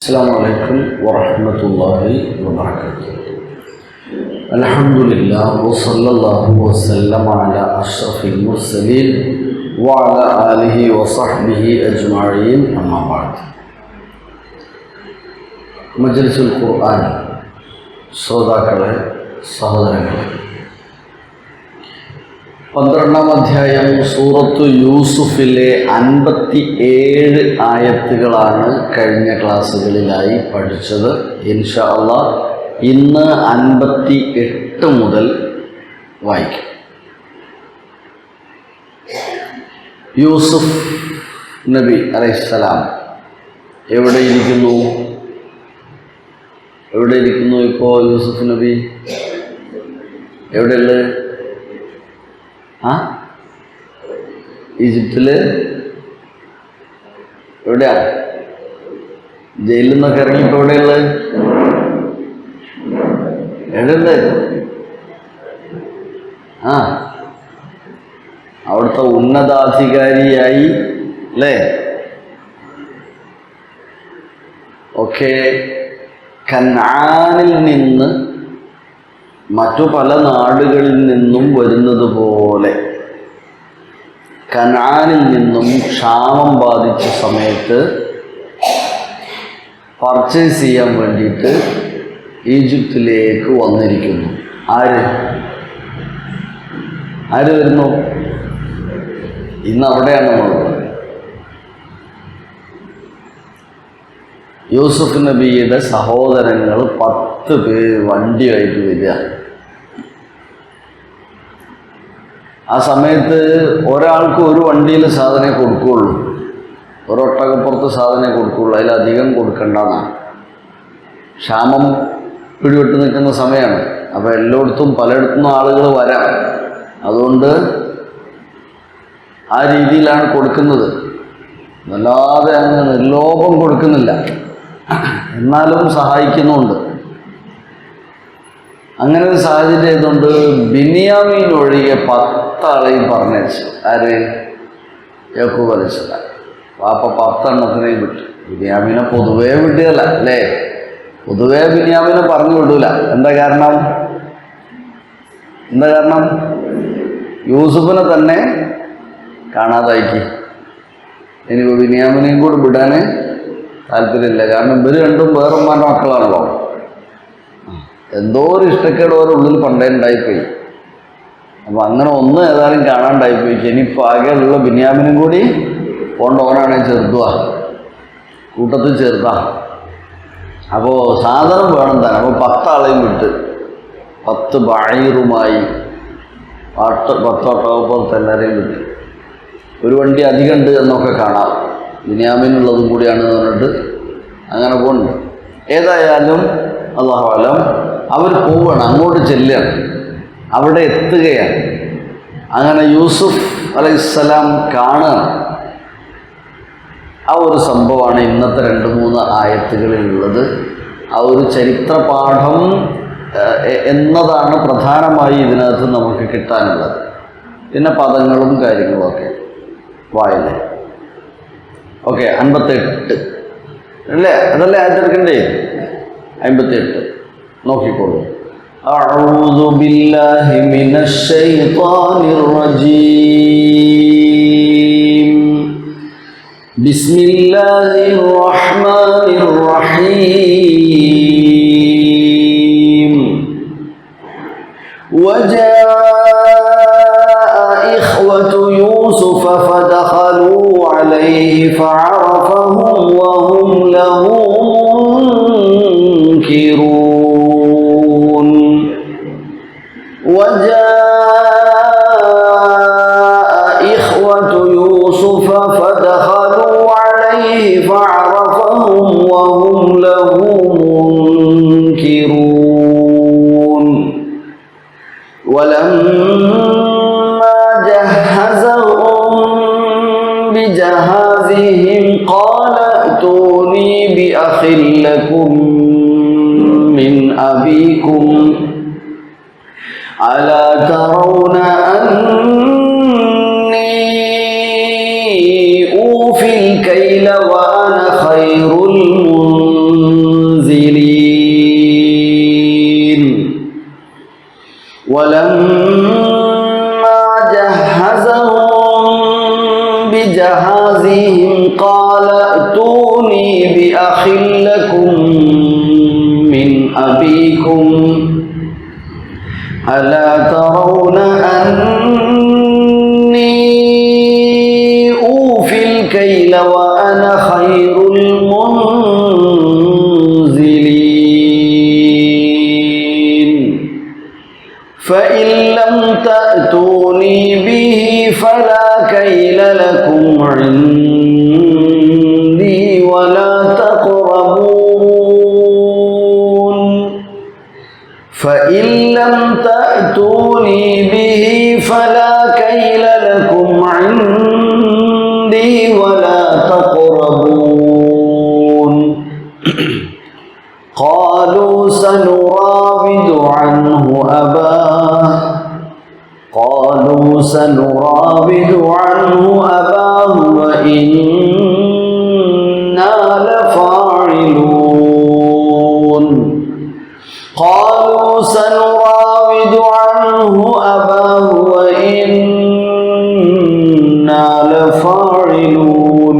السلام عليكم ورحمة الله وبركاته. الحمد لله وصلى الله وسلم على أشرف المرسلين وعلى آله وصحبه أجمعين أما بعد. മജ്‌ലിസുൽ ഖുർആൻ ശ്രോതാക്കളെ, സഹോദരങ്ങളെ, 12-ാം അധ്യായം സൂറത്തു യൂസുഫിലെ 57 ആയത്തുകളാണ് കഴിഞ്ഞ ക്ലാസ്സുകളിലായി പഠിച്ചത്. ഇൻഷാ അല്ലാഹ് ഇന്ന് 58 മുതൽ വായിക്കും. യൂസുഫ് നബി അലൈഹിസ്സലാം എവിടെയിരിക്കുന്നു ഇപ്പോൾ യൂസുഫ് നബി? എവിടെയുള്ളത്? ഈജിപ്തില് എവിടെയാ? ജയിലിൽ നിന്നൊക്കെ ഇറങ്ങിയപ്പോൾ എവിടെയുള്ളത്? അവിടുത്തെ ഉന്നതാധികാരിയായി അല്ലേ? ഒക്കെ കനാനിൽ നിന്ന് മറ്റു പല നാടുകളിൽ നിന്നും വരുന്നത് പോലെ കനാനിൽ നിന്നും ക്ഷാമം ബാധിച്ച സമയത്ത് പർച്ചേസ് ചെയ്യാൻ വേണ്ടിയിട്ട് ഈജിപ്തിലേക്ക് വന്നിരിക്കുന്നു. ആര് വരുന്നു? ഇന്ന് അവിടെയാണ് നമ്മളുള്ളത്. യൂസുഫ് നബിയുടെ സഹോദരങ്ങൾ 10 പേര് വണ്ടിയായിട്ട് വരിക. ആ സമയത്ത് ഒരാൾക്ക് ഒരു വണ്ടിയിൽ സാധനം കൊടുക്കുകയുള്ളൂ, ഒരൊട്ടകപ്പുറത്ത് സാധനം കൊടുക്കുകയുള്ളൂ, അതിലധികം കൊടുക്കണ്ടെന്നാണ്. ക്ഷാമം പിടിവിട്ട് നിൽക്കുന്ന സമയമാണ്. അപ്പോൾ എല്ലായിടത്തും പലയിടത്തുനിന്നും ആളുകൾ വരാം. അതുകൊണ്ട് ആ രീതിയിലാണ് കൊടുക്കുന്നത്. വല്ലാതെ അങ്ങ് നിർലോഭം കൊടുക്കുന്നില്ല, എന്നാലും സഹായിക്കുന്നുമുണ്ട്. അങ്ങനെ ഒരു സാഹചര്യം ആയതുകൊണ്ട് ബിന്യാമീൻ ഒഴികെ 10 ആളെയും പറഞ്ഞയച്ചു. ആര്? യാക്കൂബ് അലൈഹിസ്സലാം. വാപ്പ 10 എണ്ണത്തിനെയും വിട്ടു. ബിന്യാമീനെ പൊതുവേ വിടുകയല്ല അല്ലേ? പൊതുവേ ബിന്യാമീനെ പറഞ്ഞു വിടൂല. എന്താ കാരണം? യൂസുഫിനെ തന്നെ കാണാതാക്കി. എനിക്ക് ബിന്യാമിനെയും കൂടി വിടാൻ താല്പര്യമില്ല. കാരണം ഇവർ രണ്ടും വേറെമാരുടെ മക്കളാണല്ലോ. എന്തോ ഒരു ഇഷ്ടക്കേട് ഓരോ ഉള്ളിൽ പണ്ടേ ഉണ്ടായിപ്പോയി. അപ്പം അങ്ങനെ ഒന്ന് ഏതായാലും കാണാണ്ടായിപ്പോയി. ഇനിയിപ്പോൾ ആകെയുള്ള ബിന്യാമിനും കൂടി കൊണ്ട് ഓനാണെങ്കിൽ ചെറുതുവാ, കൂട്ടത്തിൽ ചെറുതാ. അപ്പോൾ സാധനം വേണം തന്നെ. അപ്പോൾ 10 ആളെയും വിട്ട് 10 ബഈറുമായി 10 ഒട്ടകപ്പുറത്ത് എല്ലാവരെയും വിട്ട്. ഒരു വണ്ടി അധികം ഉണ്ട് എന്നൊക്കെ കാണാം, ബിന്യാമിനുള്ളതും കൂടിയാണെന്ന് പറഞ്ഞിട്ട് അങ്ങനെ പോകുന്നുണ്ട്. ഏതായാലും അല്ലാഹു അലം അവർ പോവുകയാണ്, അങ്ങോട്ട് ചെല്ലുകയാണ്, അവിടെ എത്തുകയാണ്. അങ്ങനെ യൂസുഫ് അലൈഹിസ്സലാം കാണുകയാണ്. ആ ഒരു സംഭവമാണ് ഇന്നത്തെ 2-3 ആയത്തുകളിലുള്ളത്. ആ ഒരു ചരിത്രപാഠം എന്നതാണ് പ്രധാനമായി ഇതിനകത്ത് നമുക്ക് കിട്ടാനുള്ളത്. പിന്നെ പദങ്ങളും കാര്യങ്ങളുമൊക്കെ വായന. ഓക്കെ, 58 അല്ലേ? അതല്ലേ ആയത്തെടുക്കണ്ടേ? 58 നോക്കിക്കോളൂ. അഊദു ബില്ലാഹി മിനശ് ശൈത്വാനിർ റജീം. ബിസ്മില്ലാഹിർ റഹ്മാനിർ റഹീം. إخوة يوسف فدخلوا عليه فعرفهم وهم له منكرون. وجاء إخوة يوسف فدخلوا عليه فعرفهم وهم له منكرون. ولما جهزهم بجهازهم قال ائتوني بأخ لكم من أبيكم ألا ترون أني أوفي الكيل وأنا خير المنزلين. بأخ لكم من أبيكم ألا ترون أني أوفي الكيل وأنا خير المنزلين فإن لم تأتوني به فلا كيل لكم عندي ولا تقربون فإن لم تأتوني به فلا كيل لكم عندي ولا تقربون قالوا سنراود عنه أباه وإنا لفاعلون قالوا سنراود عنه أباه وإنا لفاعلون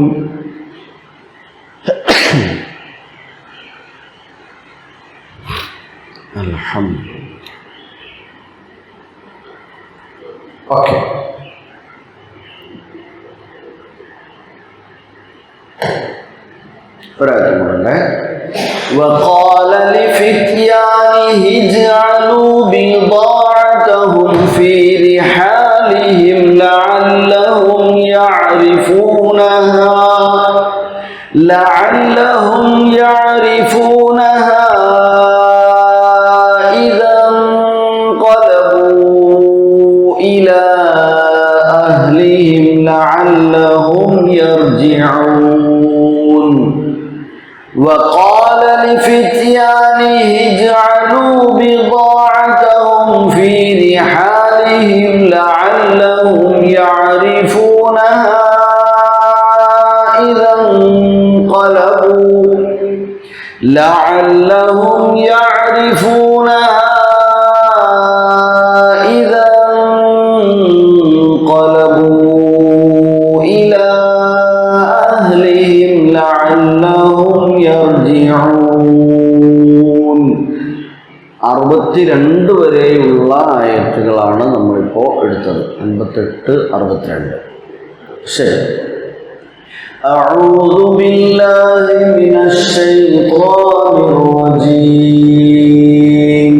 الحمد لله. ഓക്കെ, ഒരാഴ്ച കൂടെ. وقال لفتيانه اجعلوا بضاعتهم في رحالهم لعلهم يعرفونها إذا انقلبوا إلى أهلهم لعلهم يرجعون وقال لفتيانه اجعلوا بضاعتهم في رحالهم لعلهم يعرفونها إذا انقلبوا إلى أهلهم لعلهم يرجعون. 62 വരെയുള്ള ആയത്തുകളാണ് നമ്മളിപ്പോൾ എടുത്തത്. 58, 62. ശരി. أعوذ بالله من الشيطان الرجيم.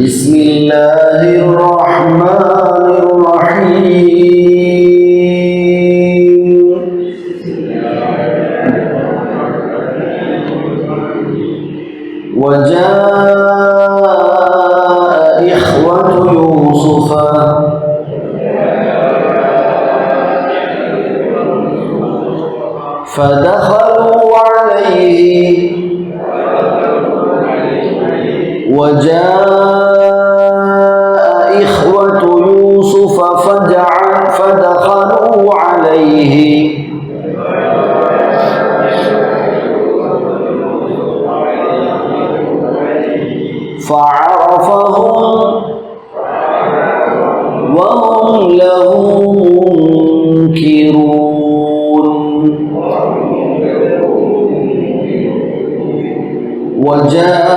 بسم الله الرحمن الرحيم. وجاء إخوة يوسف فدخلوا عليه فدخلوا عليه فعرفهم وهم له منكرون. وجاء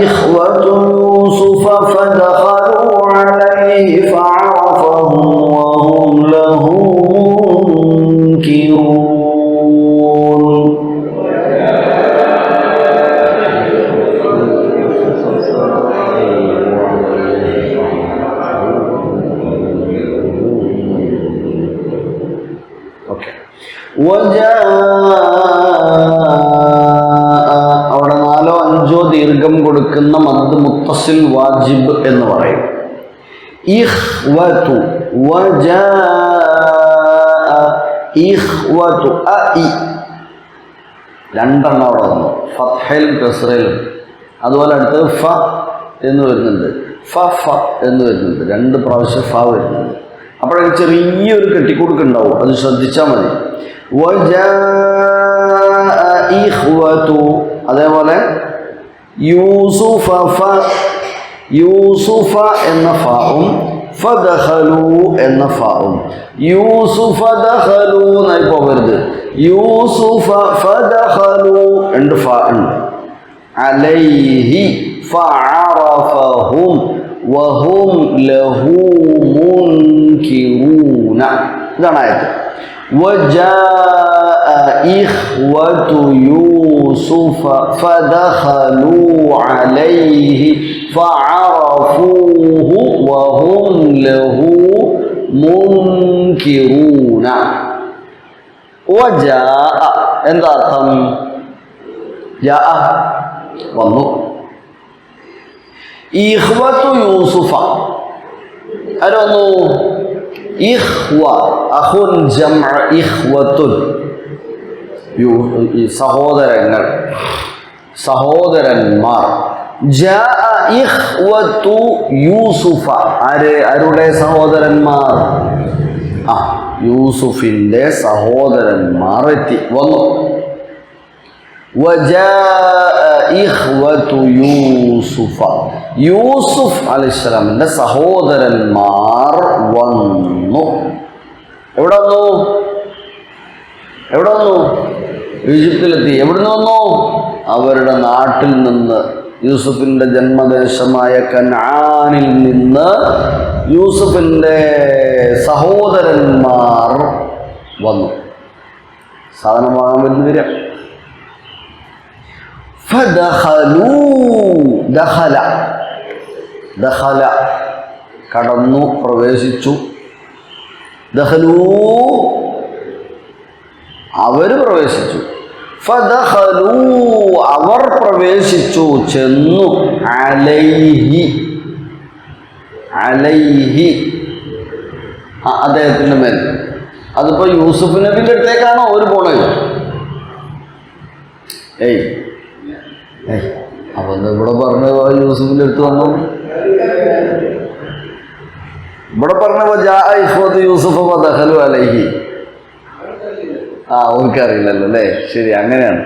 إخوة يوسف فدخلوا عليه فعرفهم وهم له منكرون. അവിടെ 4 or 5 ദീർഘം കൊടുക്കുന്ന മദ് മുത്തസിൽ വാജിബ് എന്ന് പറയും. ഇഖ്വതു ഇഖ്വതു രണ്ടെണ്ണം അവിടെ വന്നു, ഫത്ഹയിലും കസ്റയിലും. അതുപോലെ അടുത്തത് ഫ എന്ന് വരുന്നുണ്ട്, ഫ എന്ന് വരുന്നുണ്ട്, 2 പ്രാവശ്യം ഫ വരുന്നുണ്ട്. അപ്പോഴൊക്കെ ചെറിയൊരു കെട്ടിക്കൊടുക്കുണ്ടാവും, അത് ശ്രദ്ധിച്ചാൽ മതി. അതേപോലെ യൂസുഫ യൂസുഫ എന്ന ഫാവും ഫദഖലു എന്ന ഫാവും. യൂസുഫ ദഖലു എന്നായി പോകരുത്. യൂസുഫ ഫദഖലു രണ്ട് ഫാ ഉണ്ട്. അലൈഹി ഫഅറഫഹും വഹും ലഹു മുൻകിറൂന. ഇതാണ് ആയത്ത്. وجاء إخوة يوسف فدخلوا عليه فعرفوه وهم له منكرون. وجاء എന്താ അർത്ഥം? ജാഅ വന്നു. ഇഖ്വത്തു യൂസുഫ ആരൊന്നു? ഇഖ്വ അഖുൻ ജംഅ ഇഖ്വത്തുൻ സഹോദരങ്ങൾ, സഹോദരന്മാർ. ജാഅ ഇഖ്വത്തു യൂസുഫ ആരുടെ സഹോദരന്മാർ? യൂസുഫിന്റെ സഹോദരന്മാർ എത്തി വന്നു. വജാഅ ഇഖ്വത്തു യൂസുഫ യൂസുഫ് അലൈഹിസ്സലാമിന്റെ സഹോദരന്മാർ വന്നു. എവിടെ വന്നു? എവിടെ വന്നു? ഈജിപ്തിലെത്തി. എവിടുന്ന് വന്നു? അവരുടെ നാട്ടിൽ നിന്ന്, യൂസുഫിന്റെ ജന്മദേശമായ കനാനിൽ നിന്ന് യൂസുഫിന്റെ സഹോദരന്മാർ വന്നു. സാധനം വാങ്ങാൻ വരുന്ന വരിക. ഫദഖലൂ ദഖല ദഖല കടന്നു, പ്രവേശിച്ചു. ദഖലൂ അവർ പ്രവേശിച്ചു. ഫദഖലൂ അവർ പ്രവേശിച്ചു, ചെന്നു. അലൈഹി അലൈഹി അദ്ദേഹത്തിൻ്റെ മേൽ. അതിപ്പോ യൂസുഫ് നബിന്റെ അടുത്തേക്കാണോ അവർ പോണത്? അപ്പൊ ഇവിടെ പറഞ്ഞ യൂസുഫിന്റെ അടുത്ത് വന്നു. ഇവിടെ പറഞ്ഞപ്പോ ജാഅ ഇഖ്വത്തു യൂസുഫ ഫദഖലു അലൈഹി. ഓർക്കറിയില്ലല്ലോ അല്ലേ? ശരി, അങ്ങനെയാണ്.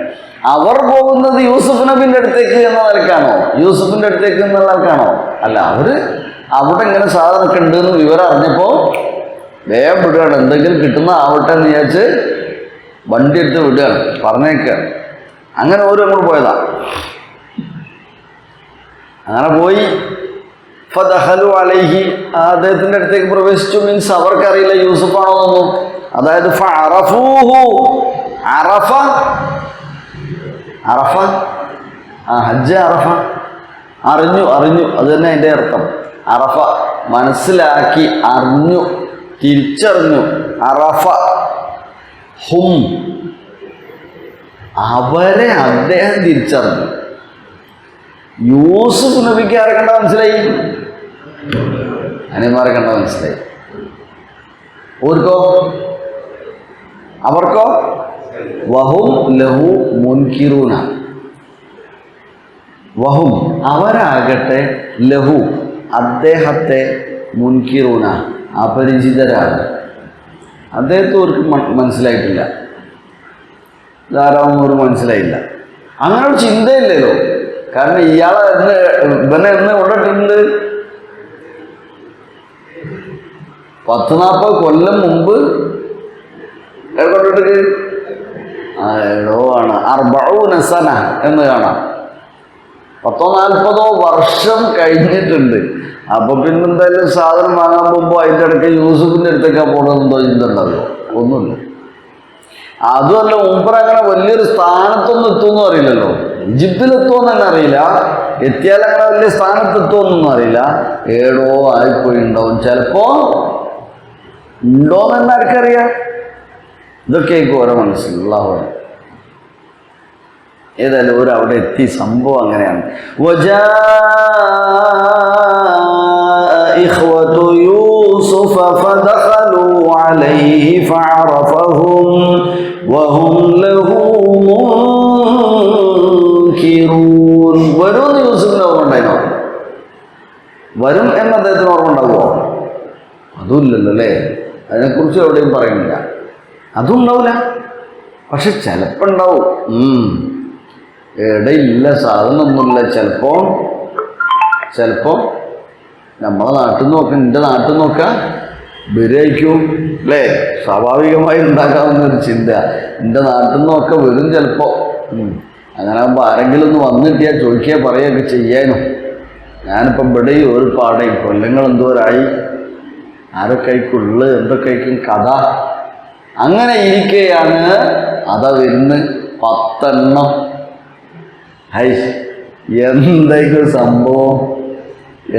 അവർ പോകുന്നത് യൂസുഫ് നബിന്റെ അടുത്തേക്ക് എന്ന നിലക്കാണോ? യൂസുഫിന്റെ അടുത്തേക്ക് എന്നുള്ള നിലക്കാണോ? അല്ല, അവര് അവിടെ ഇങ്ങനെ സാധനമൊക്കെ ഉണ്ട് എന്ന് വിവരം അറിഞ്ഞപ്പോ വേഗം വിടുകയാണ്. എന്തെങ്കിലും കിട്ടുന്ന ആവട്ടെ എന്ന് വിചാരിച്ച് വണ്ടി എടുത്ത് വിടുകയാണ്, പറഞ്ഞേക്കാണ്. അങ്ങനെ ഓരോ അങ്ങോട്ട് പോയതാ. അങ്ങനെ പോയി. ഫദഖലു അലൈഹി അദ്ദേഹത്തിന്റെ അടുത്തേക്ക് പ്രവേശിച്ചു. മീൻസ് അവർക്കറിയില്ല യൂസുഫാണോ എന്നൊന്നും. അതായത് ഫഅറഫൂഹു അറഫ അറഫ ഹജ്ജ് അറഫ അറിഞ്ഞു അറിഞ്ഞു അത് തന്നെ അതിൻ്റെ അർത്ഥം. അറഫ മനസ്സിലാക്കി, അറിഞ്ഞു, തിരിച്ചറിഞ്ഞു. അറഫ ഹും അവരെ അദ്ദേഹം തിരിച്ചറിഞ്ഞു. യൂസുഫ് നബിക്ക് ആരെ കണ്ട മനസ്സിലായി? അനിയന്മാരെ കണ്ട മനസ്സിലായി. ഓർക്കോ? അവർക്കോ? വഹും ലഹു മുൻകിറൂന. വഹും അവരാകട്ടെ ലഹു അദ്ദേഹത്തെ മുൻകിറൂന അപരിചിതരാണ്. അദ്ദേഹത്തെ അവർക്ക് മനസ്സിലായിട്ടില്ല. ധാരാളം ഒരു മനസ്സിലായില്ല. അങ്ങനെ ഒരു ചിന്തയില്ലല്ലോ. കാരണം ഇയാളെ ഇവനെ എന്ന് കൊണ്ടിട്ടുണ്ട് 10-40 കൊല്ലം മുമ്പ് കൊണ്ടിട്ട് എടോ ആണ് 40 സന എന്ന് കാണാം. 10-40 വർഷം കഴിഞ്ഞിട്ടുണ്ട്. അപ്പൊ പിന്നെന്തായാലും സാധനം വാങ്ങാൻ പോകുമ്പോൾ അതിൻ്റെ ഇടയ്ക്ക് യൂസുഫിൻ്റെ അടുത്തേക്കാ പോകണമെന്നോ ചിന്ത ഉണ്ടാവുമോ? ഒന്നുമില്ല. അതുമല്ല, ഉംറ അങ്ങനെ വലിയൊരു സ്ഥാനത്തൊന്നും എത്തുമെന്നും അറിയില്ലല്ലോ. ഈജിപ്തിലെത്തുമെന്ന് തന്നെ അറിയില്ല. എത്തിയാൽ അങ്ങനെ വലിയ സ്ഥാനത്തെത്തുമെന്നൊന്നും അറിയില്ല. ഏടോ ആയിപ്പോയി ഉണ്ടാവും. ചിലപ്പോ ഉണ്ടോന്ന് തന്നെ ആർക്കറിയാം. ഇതൊക്കെയായിരിക്കും ഓരോ മനസ്സിലുള്ള. ഏതായാലും ഒരു അവിടെ എത്തി. സംഭവം അങ്ങനെയാണ്. ഇഖ്വത്തു യൂസുഫ ഫദഖലു അലൈഹി ഫഅറഫഹും വഹും ലഹു മുൻകിറൂൻ. വരുമെന്ന് യൂസുഫിന് ഓർമ്മ ഉണ്ടായിരുന്നോ? വരും എന്ന് അദ്ദേഹത്തിന് ഓർമ്മ ഉണ്ടാവുമോ? അതുമില്ലല്ലോ അല്ലേ? അതിനെക്കുറിച്ച് എവിടെയും പറയുന്നില്ല. അതും ഉണ്ടാവില്ല. പക്ഷെ ചിലപ്പോൾ ഉണ്ടാവും. ഇടയില്ല, സാധനമൊന്നുമില്ല. ചിലപ്പോൾ നമ്മളെ നാട്ടിൽ നിന്ന് നോക്കാം, എൻ്റെ നാട്ടിൽ നോക്കാം ബിരിയാണിക്കും അല്ലേ, സ്വാഭാവികമായി ഉണ്ടാക്കാവുന്ന ഒരു ചിന്ത. എൻ്റെ നാട്ടിൽ നിന്നൊക്കെ വരും ചിലപ്പോൾ. അങ്ങനെ ആകുമ്പോൾ ആരെങ്കിലും ഒന്ന് വന്നിട്ടിയാൽ ചോദിക്കുക പറയുകയൊക്കെ ചെയ്യാനും. ഞാനിപ്പം ഇവിടെ ഒരു പാടേയും കൊല്ലങ്ങൾ എന്തോരായി, ആരൊക്കെയ്ക്കുള്ളു എന്തൊക്കെയ്ക്കും കഥ. അങ്ങനെ ഇരിക്കുകയാണ് അതാ വരുന്ന് 10 എണ്ണം. ഹൈ, എന്തൊക്കെ സംഭവം!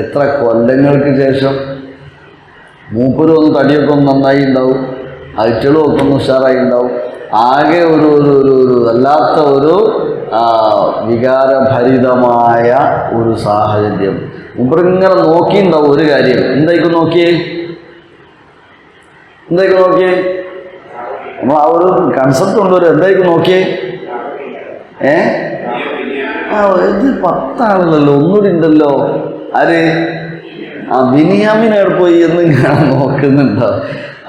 എത്ര കൊല്ലങ്ങൾക്ക് ശേഷം. മൂപ്പരും ഒന്ന് തടിയൊക്കെ ഒന്ന് നന്നായി ഉണ്ടാവും, അയറ്റളും ഒക്കെ ഒന്ന് ഉഷാറായി ഉണ്ടാവും. ആകെ ഒരു വല്ലാത്ത ഒരു വികാരഭരിതമായ ഒരു സാഹചര്യം. മൂപ്പരിങ്ങനെ നോക്കിയിട്ടുണ്ടാവും ഒരു കാര്യം. എന്തായിരിക്കും നോക്കിയേ നമ്മൾ ആ ഒരു കൺസെപ്റ്റ് കൊണ്ടുവരും. എന്തായിരിക്കും നോക്കിയേ? ഇത് 10 ആളല്ലോ, ഒന്നുകൂടി ഉണ്ടല്ലോ. ആര്? ബിനിയാമിൻ എവിടെ പോയി എന്ന് ഞാൻ നോക്കുന്നുണ്ടോ?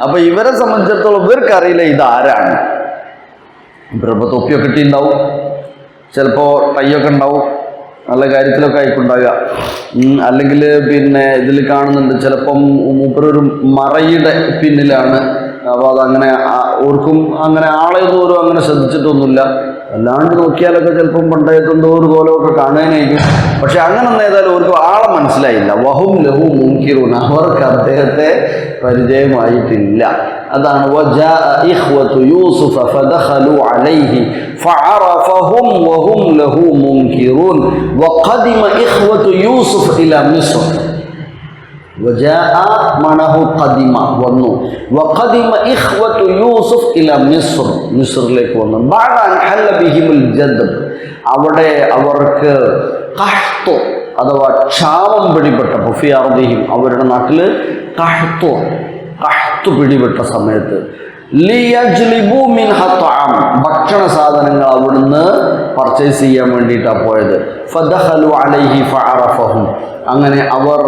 അപ്പൊ ഇവരെ സംബന്ധിച്ചിടത്തോളം ഇവർക്കറിയില്ല ഇതാരാണ്. ഇവരിപ്പോൾ തൊപ്പിയൊക്കെ ഇട്ടിട്ടുണ്ടാവും, ചിലപ്പോൾ ടൈയൊക്കെ ഉണ്ടാവും, നല്ല കാര്യത്തിലൊക്കെ ആയിക്കൊണ്ടാകുക. അല്ലെങ്കിൽ പിന്നെ ഇതിൽ കാണുന്നുണ്ട് ചിലപ്പം മൂപ്പരൊരു മറയുടെ പിന്നിലാണ്. അപ്പോൾ അതങ്ങനെ ഓർക്കും, അങ്ങനെ ആളെയൊന്നും ഓരോ അങ്ങനെ ശ്രദ്ധിച്ചിട്ടൊന്നുമില്ല. അല്ലാണ്ട് നോക്കിയാലൊക്കെ ചിലപ്പം പണ്ടേത്തെന്തോ ഒരു കോലമൊക്കെ കാണാനായിരിക്കും. പക്ഷെ അങ്ങനെ ഏതായാലും അവർക്ക് ആളെ മനസ്സിലായില്ല. വഹും ലഹു മുൻകിറൂൻ, അവർക്ക് അദ്ദേഹത്തെ പരിചയമായിട്ടില്ല. അതാണ് വജാഅ ഇഖ്വതു യൂസുഫ ഫദഖലു അലൈഹി ഫഅറഫഹും വഹും ലഹു മുൻകിറൂൻ വഖദിമ ഇഖ്വതു യൂസുഫ് ഇലാ മിസ്ർ. വജാഅ മഅഹു ഖദിമ വന്നു, വഖദിമ ഇഖ്വതു യൂസുഫ് ഇലാ മിസ്ർ, മിസ്റിലേക്ക് വന്നു. ബഅദ അൻ ഹല്ല ബിഹിമുൽ ജദ്ബ്, അവിടെ അവർക്ക് ഖഹ്തു അഥവാ ക്ഷാമം പിടിപെട്ടപ്പോൾ, ഫി അർദിഹിം അവരുടെ നാട്ടിൽ ഖഹ്തു പിടിപെട്ട സമയത്ത്, ലിയജ്ലിബു മിൻഹ തഅം ഭക്ഷണ സാധനങ്ങൾ അവിടുന്ന് പർച്ചേസ് ചെയ്യാൻ വേണ്ടിയിട്ടാണ് പോയത്. ഫദഖലു അലൈഹി ഫഅറഫഹും, അങ്ങനെ അവർ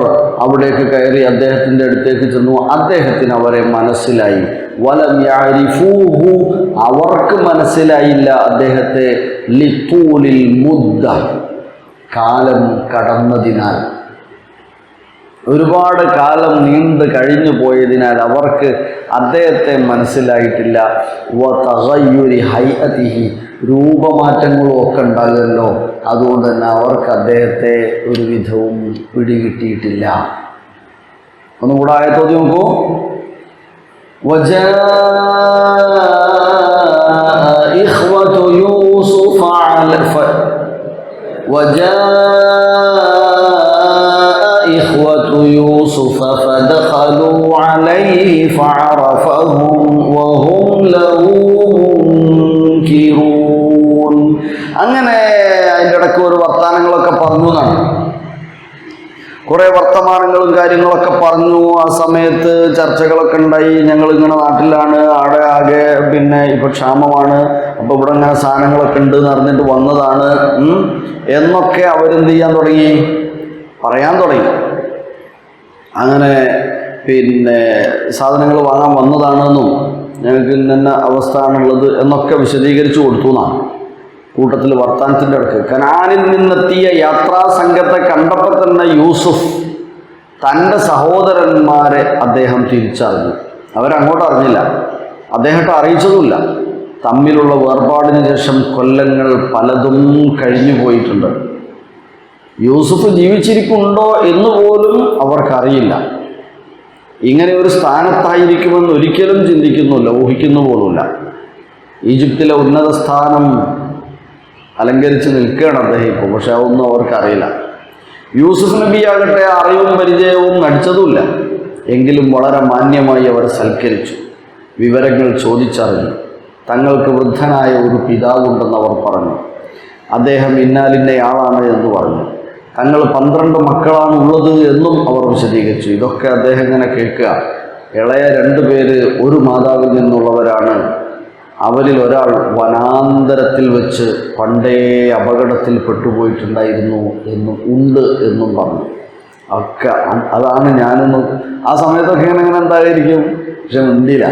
അവിടേക്ക് കയറി അദ്ദേഹത്തിൻ്റെ അടുത്തേക്ക് ചെന്നു. അദ്ദേഹത്തിന് അവരെ മനസ്സിലായി. വലം യഅരിഫൂഹു, അവർക്ക് മനസ്സിലായില്ല അദ്ദേഹത്തെ. ലിത്തൂലിൽ മുദ്ദ, കാലം കടന്നതിനാൽ, ഒരുപാട് കാലം നീണ്ടു കഴിഞ്ഞു പോയതിനാൽ അവർക്ക് അദ്ദേഹത്തെ മനസ്സിലായിട്ടില്ല. വതഗയ്യുരി ഹൈഅതിഹി, രൂപമാറ്റങ്ങളും ഒക്കെ ഉണ്ടാകുമല്ലോ, അതുകൊണ്ട് തന്നെ അവർക്ക് അദ്ദേഹത്തെ ഒരു വിധവും പിടികിട്ടിയിട്ടില്ല. ഒന്നുകൂടെ ആയത്തോതി നോക്കൂ. വജാഅ ഇഖ്വതു യൂസുഫ يوسف فدخلوا عليه فعرفهم وهم له منكرون. അങ്ങനെ അതിൻ്റെ ഇടയ്ക്ക് ഒരു വർത്തമാനങ്ങളൊക്കെ പറഞ്ഞു എന്നാണ്. കുറേ വർത്തമാനങ്ങളും കാര്യങ്ങളൊക്കെ പറഞ്ഞു. ആ സമയത്ത് ചർച്ചകളൊക്കെ ഉണ്ടായി. ഞങ്ങളിങ്ങനെ നാട്ടിലാണ്, അവിടെ ആകെ പിന്നെ ഇപ്പോൾ ക്ഷാമമാണ്, അപ്പോൾ ഇവിടെ ഇങ്ങനെ സാധനങ്ങളൊക്കെ ഉണ്ട് എന്ന് അറിഞ്ഞിട്ട് വന്നതാണ് എന്നൊക്കെ അവരെന്ത് ചെയ്യാൻ തുടങ്ങി, പറയാൻ തുടങ്ങി. അങ്ങനെ പിന്നെ സാധനങ്ങൾ വാങ്ങാൻ വന്നതാണെന്നും ഞങ്ങൾക്ക് ഇന്ന അവസ്ഥയാണുള്ളത് എന്നൊക്കെ വിശദീകരിച്ചു കൊടുത്തു എന്നാണ്. കൂട്ടത്തിൽ വർത്താനത്തിൻ്റെ ഇടയ്ക്ക് കനാനിൽ നിന്നെത്തിയ യാത്രാ സംഘത്തെ കണ്ടപ്പോൾ തന്നെ യൂസുഫ് തൻ്റെ സഹോദരന്മാരെ അദ്ദേഹം തിരിച്ചറിഞ്ഞു. അവരങ്ങോട്ട് അറിഞ്ഞില്ല, അദ്ദേഹത്തെ അറിയിച്ചതുമില്ല. തമ്മിലുള്ള വേർപാടിന് ശേഷം കൊല്ലങ്ങൾ പലതും കഴിഞ്ഞു പോയിട്ടുണ്ട്. യൂസുഫ് ജീവിച്ചിരിക്കുന്നുണ്ടോ എന്ന് പോലും അവർക്കറിയില്ല. ഇങ്ങനെ ഒരു സ്ഥാനത്തായിരിക്കുമെന്ന് ഒരിക്കലും ചിന്തിക്കുന്നില്ല, ഊഹിക്കുന്നു പോലുമില്ല. ഈജിപ്തിലെ ഉന്നത സ്ഥാനം അലങ്കരിച്ച് നിൽക്കുകയാണ് അദ്ദേഹം ഇപ്പോൾ. പക്ഷെ അതൊന്നും അവർക്കറിയില്ല. യൂസുഫ് നബിയാകട്ടെ അറിവും പരിചയവും നടിച്ചതുമില്ല. എങ്കിലും വളരെ മാന്യമായി അവർ സൽക്കരിച്ചു, വിവരങ്ങൾ ചോദിച്ചറിഞ്ഞു. തങ്ങൾക്ക് വൃദ്ധനായ ഒരു പിതാവുണ്ടെന്ന് അവർ പറഞ്ഞു. അദ്ദേഹം ഇന്നാലിൻ്റെ ആളാണ് എന്ന് പറഞ്ഞു. തങ്ങൾ 12 മക്കളാണ് ഉള്ളത് എന്നും അവർ വിശദീകരിച്ചു. ഇതൊക്കെ അദ്ദേഹം ഇങ്ങനെ കേൾക്കുക. ഇളയ 2 പേര് ഒരു മാതാവിൽ നിന്നുള്ളവരാണ്. അവരിൽ ഒരാൾ വനാന്തരത്തിൽ വെച്ച് പണ്ടേ അപകടത്തിൽ പെട്ടുപോയിട്ടുണ്ടായിരുന്നു എന്നും ഉണ്ട് എന്നും പറഞ്ഞു. ഒക്കെ അതാണ് ഞാനെന്ന് ആ സമയത്തൊക്കെ ഇങ്ങനെ എന്തായിരിക്കും, പക്ഷെ മിണ്ടില്ല.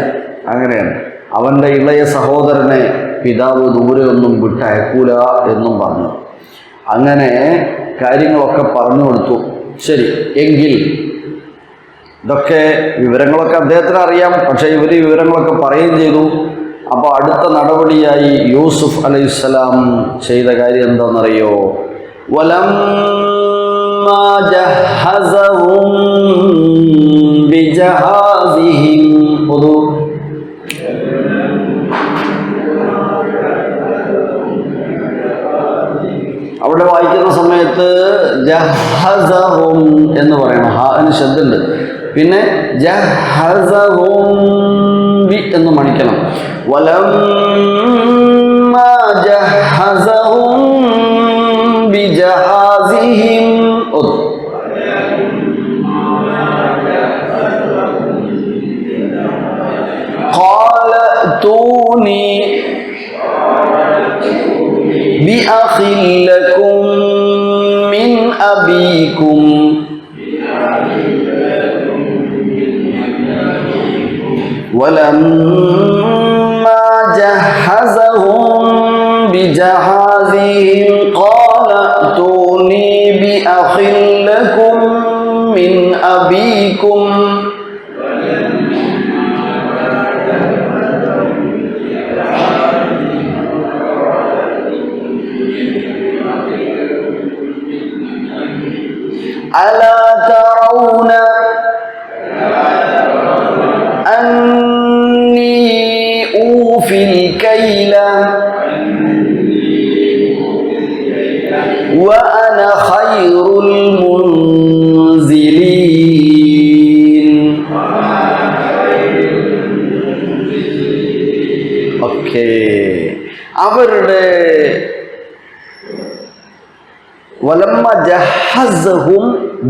അങ്ങനെയാണ്. അവൻ്റെ ഇളയ സഹോദരനെ പിതാവ് ദൂരെ ഒന്നും വിട്ടയക്കൂല എന്നും പറഞ്ഞു. അങ്ങനെ കാര്യങ്ങളൊക്കെ പറഞ്ഞു കൊടുത്തു. ശരി, എങ്കിൽ ഇതൊക്കെ വിവരങ്ങളൊക്കെ അദ്ദേഹത്തിന് അറിയാം. പക്ഷേ ഇവർ വിവരങ്ങളൊക്കെ പറയുകയും ചെയ്തു. അപ്പോൾ അടുത്ത നടപടിയായി യൂസുഫ് അലൈഹിസ്സലാം ചെയ്ത കാര്യം എന്താണെന്നറിയോ? വലമ്മാ ജഹസഹും ബിജഹാസിഹിം. അവിടെ വായിക്കുന്ന സമയത്ത് ജഹസഹും എന്ന് പറയണം. ഹാന് ശബ്ദമുണ്ട്. പിന്നെ ജഹസഹും ബി എന്ന് മണിക്കണം. വലമ്മാ ജഹസഹും ബിജഹാസിഹിം. ഖാല തൂനി بأخ لكم من أبيكم ولما جهزهم بجهازهم قال ائتوني بأخ لكم من أبيكم ألا ترون أني أوفي الكيل وأنا خير المنزلين. ഓക്കേ, അവരുടെ വലമ്മ ജഹസഹും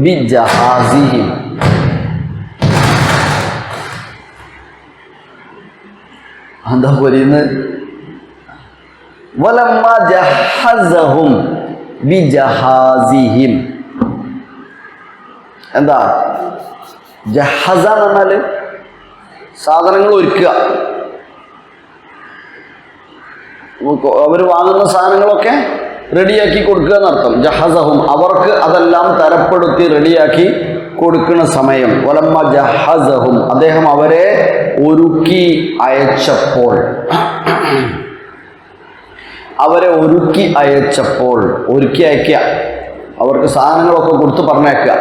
ബിജഹാസിഹിം. എന്താ പറയുന്നത്? വലമ്മ ജഹസഹും ബിജഹാസിഹിം. എന്താ ജഹസ എന്ന് പറഞ്ഞാല് സാധനങ്ങൾ ഒരുക്കുക. അവർ വാങ്ങുന്ന സാധനങ്ങളൊക്കെ റെഡിയാക്കി കൊടുക്കുക എന്നർത്ഥം. ജഹസഹും, അവർക്ക് അതെല്ലാം തരപ്പെടുത്തി റെഡിയാക്കി കൊടുക്കുന്ന സമയം. വലമ്മ ജഹസഹും, അദ്ദേഹം അവരെ ഒരുക്കി അയച്ചപ്പോൾ, ഒരുക്കി അയക്കുക, അവർക്ക് സാധനങ്ങളൊക്കെ കൊടുത്ത് പറഞ്ഞയക്കുക.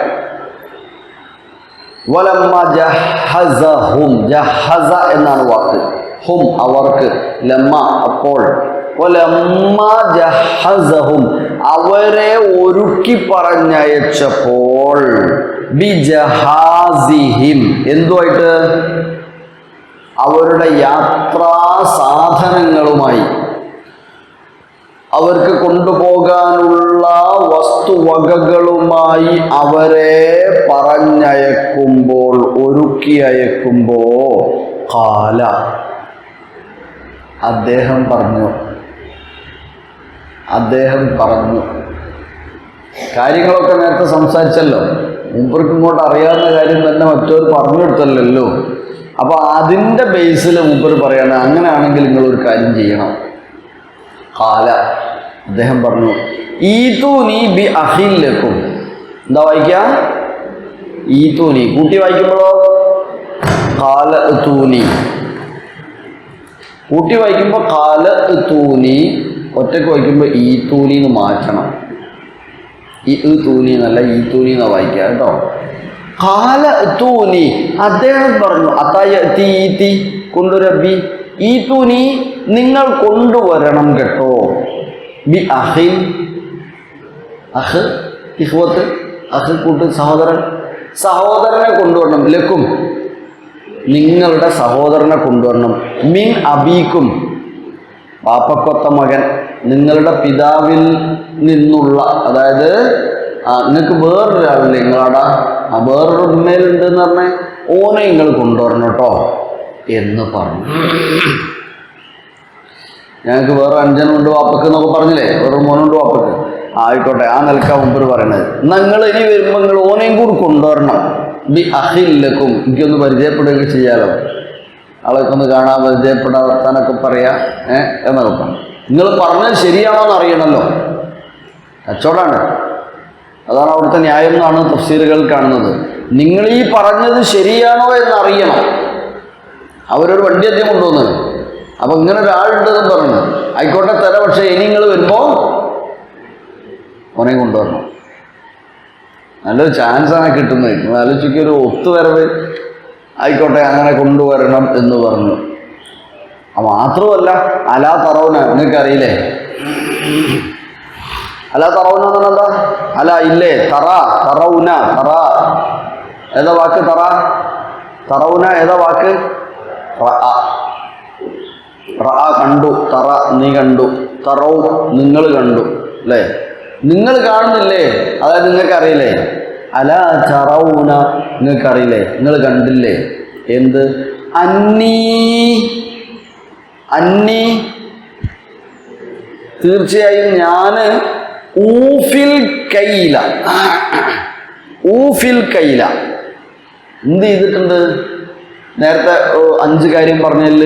വലമ്മ ജഹസഹും, ജഹസ എന്നാണ് വാക്ക്. ഹും അവർക്ക്, ലമ്മ അപ്പോൾ, വലമ്മ ജഹസഹും അവരെ ഒരുക്കി പറഞ്ഞയച്ചപ്പോൾ, ബിജഹാസിഹിം എന്തുമായിട്ട്? അവരുടെ യാത്രാ സാധനങ്ങളുമായി, അവർക്ക് കൊണ്ടുപോകാനുള്ള വസ്തുവകകളുമായി അവരെ പറഞ്ഞയക്കുമ്പോൾ, ഒരുക്കി അയക്കുമ്പോൾ, ഖാല അദ്ദേഹം പറഞ്ഞു കാര്യങ്ങളൊക്കെ നേരത്തെ സംസാരിച്ചല്ലോ. മൂപ്പർക്ക് ഇങ്ങോട്ട് അറിയാവുന്ന കാര്യം തന്നെ മറ്റൊരു പറഞ്ഞെടുത്തല്ലോ. അപ്പോൾ അതിൻ്റെ ബേസിൽ മൂപ്പർ പറയാണ്, അങ്ങനെയാണെങ്കിൽ നിങ്ങളൊരു കാര്യം ചെയ്യണം. ഖാല അദ്ദേഹം പറഞ്ഞു, ഈതൂനി ബി അഖിൻ ലക്കും. എന്താ വായിക്കുക? ഈതൂനി കൂട്ടി വായിക്കുമ്പോഴോ ഖാല തൂനി, കൂട്ടി വായിക്കുമ്പോൾ ഖാല തൂനി, ഒറ്റക്ക് വായിക്കുമ്പോൾ ഈ തൂനി എന്ന് മാറ്റണം. ഈ തൂനി എന്നല്ല, ഈ തൂനി എന്നാ വായിക്കുക കേട്ടോ. ഖാല തൂനി അദ്ദേഹം പറഞ്ഞു, അതായത്തി കൊണ്ടുവരബി, ഈ തൂനി നിങ്ങൾ കൊണ്ടുവരണം കേട്ടോ. ബി അഹിൻ, അഹ് ഇഖ്വത്ത്, അഹ് കൂട്ട് സഹോദരനെ കൊണ്ടുവരണം. ലക്കും നിങ്ങളുടെ സഹോദരനെ കൊണ്ടുവരണം. മിൻ അബീക്കും വാപ്പക്കൊത്ത മകൻ, നിങ്ങളുടെ പിതാവിൽ നിന്നുള്ള, അതായത് നിങ്ങൾക്ക് വേറൊരാളില്ല, നിങ്ങളാടാ വേറൊരു ഉമ്മയിലുണ്ട് എന്ന് പറഞ്ഞാൽ ഓനെ നിങ്ങൾ കൊണ്ടുവരണം കേട്ടോ എന്ന് പറഞ്ഞു. ഞങ്ങൾക്ക് വേറെ അഞ്ചനുണ്ട് വാപ്പക്ക് എന്നൊക്കെ പറഞ്ഞില്ലേ, വേറൊരു മോനുണ്ട് വാപ്പക്ക്. ആയിക്കോട്ടെ, ആ നിലക്കാ മുമ്പ് പറയണത്. നിങ്ങൾ ഇനി വരുമ്പോൾ നിങ്ങൾ ഓനെയും കൂടി കൊണ്ടുവരണം. ബി അഹില്ലക്കും, എനിക്കൊന്ന് പരിചയപ്പെടുകയൊക്കെ ചെയ്യാലോ, ആളൊക്കെ ഒന്ന് കാണാൻ പരിചയപ്പെടാൻ വർത്താനൊക്കെ പറയാം എന്നൊക്കെ പറഞ്ഞു. നിങ്ങൾ പറഞ്ഞത് ശരിയാണോ എന്ന് അറിയണമല്ലോ, കച്ചവടമാണ്. അതാണ് അവിടുത്തെ ന്യായം എന്നാണ് തഫ്സീറുകൾ കാണുന്നത്. നിങ്ങൾ ഈ പറഞ്ഞത് ശരിയാണോ എന്നറിയണം. അവരൊരു വണ്ടി അധികം കൊണ്ടുവന്നത്. അപ്പം ഇങ്ങനെ ഒരാളുണ്ടെന്ന് പറഞ്ഞു, ആയിക്കോട്ടെ തരാം, പക്ഷേ ഇനി നിങ്ങൾ വരുമ്പോൾ ഓനെ കൊണ്ടുവരണം. നല്ലൊരു ചാൻസാണ് കിട്ടുന്നത്. നിങ്ങൾ ആലോചിക്കുക, ഒരു ഒത്തുവരവ്, ആയിക്കോട്ടെ അങ്ങനെ കൊണ്ടുവരണം എന്ന് പറഞ്ഞു. മാത്രമല്ല അലാ തറൗന, നിങ്ങൾക്ക് അറിയില്ലേ അലാ തറൗന എന്ന് പറഞ്ഞാൽ എന്താ? അല ഇല്ലേ, തറ, തറൗന, തറ ഏതാ വാക്ക്? തറ, തറൗന ഏതാ വാക്ക്? കണ്ടു, തറ നീ കണ്ടു, തറൗ നിങ്ങൾ കണ്ടു അല്ലേ? നിങ്ങൾ കാണുന്നില്ലേ, അതായത് നിങ്ങൾക്ക് അറിയില്ലേ? അല തറൗന, നിങ്ങൾക്ക് അറിയില്ലേ, നിങ്ങൾ കണ്ടില്ലേ? എന്ത്? അന്നീ, അന്നി തീർച്ചയായും ഞാൻ ഊഫിൽ കൈല, ഊഫിൽ കൈല എന്ത് ചെയ്തിട്ടുണ്ട്? നേരത്തെ 5 കാര്യം പറഞ്ഞതിൽ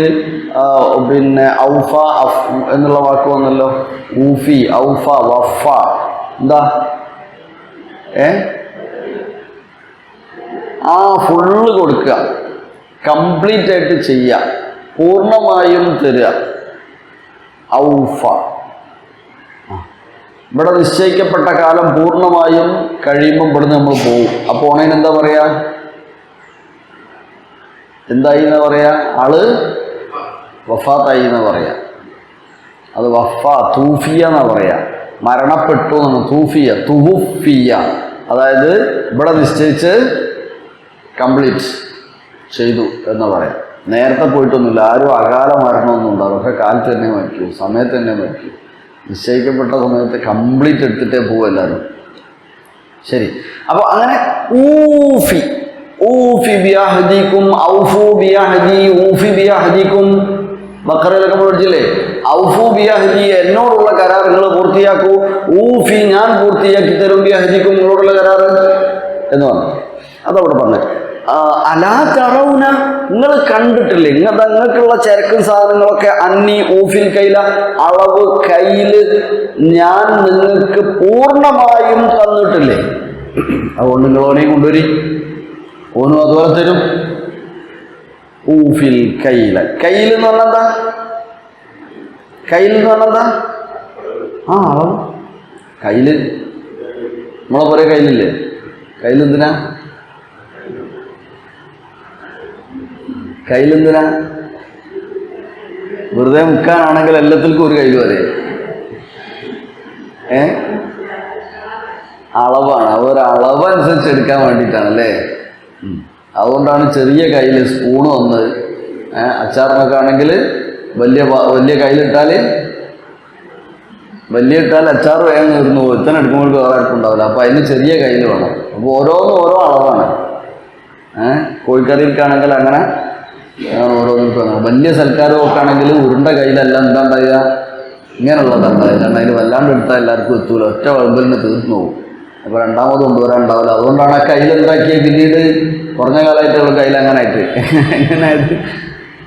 പിന്നെ ഔഫ എന്നുള്ള വാക്ക് വന്നല്ലോ. ഊഫി, ഔഫ, വഫ, എന്താ ഫുള്ള് കൊടുക്കുക, കംപ്ലീറ്റ് ആയിട്ട് ചെയ്യുക, പൂർണ്ണമായും തരിക. ഔഫ, ഇവിടെ നിശ്ചയിക്കപ്പെട്ട കാലം പൂർണ്ണമായും കഴിയുമ്പോൾ ഇവിടുന്ന് നമ്മൾ പോകും. അപ്പോൾ ഓണേന് എന്താ പറയാ? എന്തായി എന്ന് പറയാ? ആള് വഫാത്തായി എന്ന് പറയാ. അത് വഫ, തൂഫിയ എന്നാ പറയാ. മരണപ്പെട്ടു എന്നാണ് തൂഫിയ, തുഹുഫിയ. അതായത് ഇവിടെ നിശ്ചയിച്ച് കംപ്ലീറ്റ് ചെയ്തു എന്ന് പറയാം. നേരത്തെ പോയിട്ടൊന്നുമില്ല. ആരും അകാല മരണമൊന്നും ഉണ്ടാവും. പക്ഷെ കാലത്ത് തന്നെ മരിക്കൂ, സമയത്ത് തന്നെ മരിക്കൂ. നിശ്ചയിക്കപ്പെട്ട സമയത്ത് കംപ്ലീറ്റ് എടുത്തിട്ടേ പോകും എല്ലാവരും. ശരി, അപ്പോൾ അങ്ങനെ ഊഫി, ഊഫി ബിയഹദിക്കും, ഔഫു ബിയഹദി, ഊഫി ബിയഹദിക്കും. ബഖറയിലൊക്കെ പഠിച്ചില്ലേ? ഔഫു ബിയഹദി, എന്നോടുള്ള കരാർ നിങ്ങൾ പൂർത്തിയാക്കൂ. ഊഫി, ഞാൻ പൂർത്തിയാക്കി തരും. ബിയഹദിക്കും, നിങ്ങളോടുള്ള കരാർ എന്ന് പറഞ്ഞു. അതവിടെ പറഞ്ഞു. അലാ തറൗന, നിങ്ങൾ കണ്ടിട്ടില്ലേ? നിങ്ങൾക്കുള്ള ചരക്കും സാധനങ്ങളൊക്കെ അന്നി ഊഫിൽ കൈല, അളവ് കയ്യില് ഞാൻ നിങ്ങൾക്ക് പൂർണ്ണമായും തന്നിട്ടില്ലേ? അതുകൊണ്ട് നിങ്ങൾ ഓനെയും കൊണ്ടുവരി, ഓനും അതുപോലെ തരും. ഊഫിൽ കൈല, കയ്യിൽ എന്ന് പറഞ്ഞാൽ എന്താ? കയ്യിൽ എന്ന് പറഞ്ഞാൽ എന്താ? അളവ്. കയ്യില് നമ്മളെ പോലെ കയ്യിലില്ലേ? കയ്യിലെന്തിനാ? കയ്യിലെന്തിനാ? വെറുതെ മുക്കാനാണെങ്കിൽ എല്ലാത്തിൽക്കും ഒരു കയ്യിൽ വരെ. അളവാണ്, ഒരു അനുസരിച്ച് എടുക്കാൻ വേണ്ടിയിട്ടാണ് അല്ലേ? അതുകൊണ്ടാണ് ചെറിയ കയ്യിൽ സ്പൂണ് വന്നത്. അച്ചാറിനൊക്കെ ആണെങ്കിൽ വലിയ കയ്യിലിട്ടാൽ അച്ചാർ വേഗം നിർന്നു പോകും. ഇത്തന്നെ എടുക്കുമ്പോൾ വേറെ അടുപ്പുണ്ടാവില്ല. അപ്പോൾ അതിന് ചെറിയ കയ്യിൽ വേണം. അപ്പോൾ ഓരോന്നും ഓരോ അളവാണ്. കോഴിക്കറിയിൽക്കാണെങ്കിൽ അങ്ങനെ ഓരോന്നും. വലിയ സൽക്കാരമൊക്കെ ആണെങ്കിൽ ഉരുണ്ട കയ്യിലല്ല എന്താ ഉണ്ടാവുക? ഇങ്ങനെയുള്ളതാണ് ഉണ്ടാവുക. കാരണം അതിൽ വല്ലാണ്ട് എടുത്താൽ എല്ലാവർക്കും എത്തൂല, ഒറ്റ വളമ്പലിന് തീർന്നു പോകും. അപ്പോൾ രണ്ടാമത് കൊണ്ടുവരാൻ ഉണ്ടാവില്ല. അതുകൊണ്ടാണ് ആ കയ്യിൽ എന്താക്കിയത്. പിന്നീട് കുറഞ്ഞ കാലമായിട്ടുള്ള കയ്യിൽ അങ്ങനെ ആയിട്ട് എങ്ങനെയായിട്ട്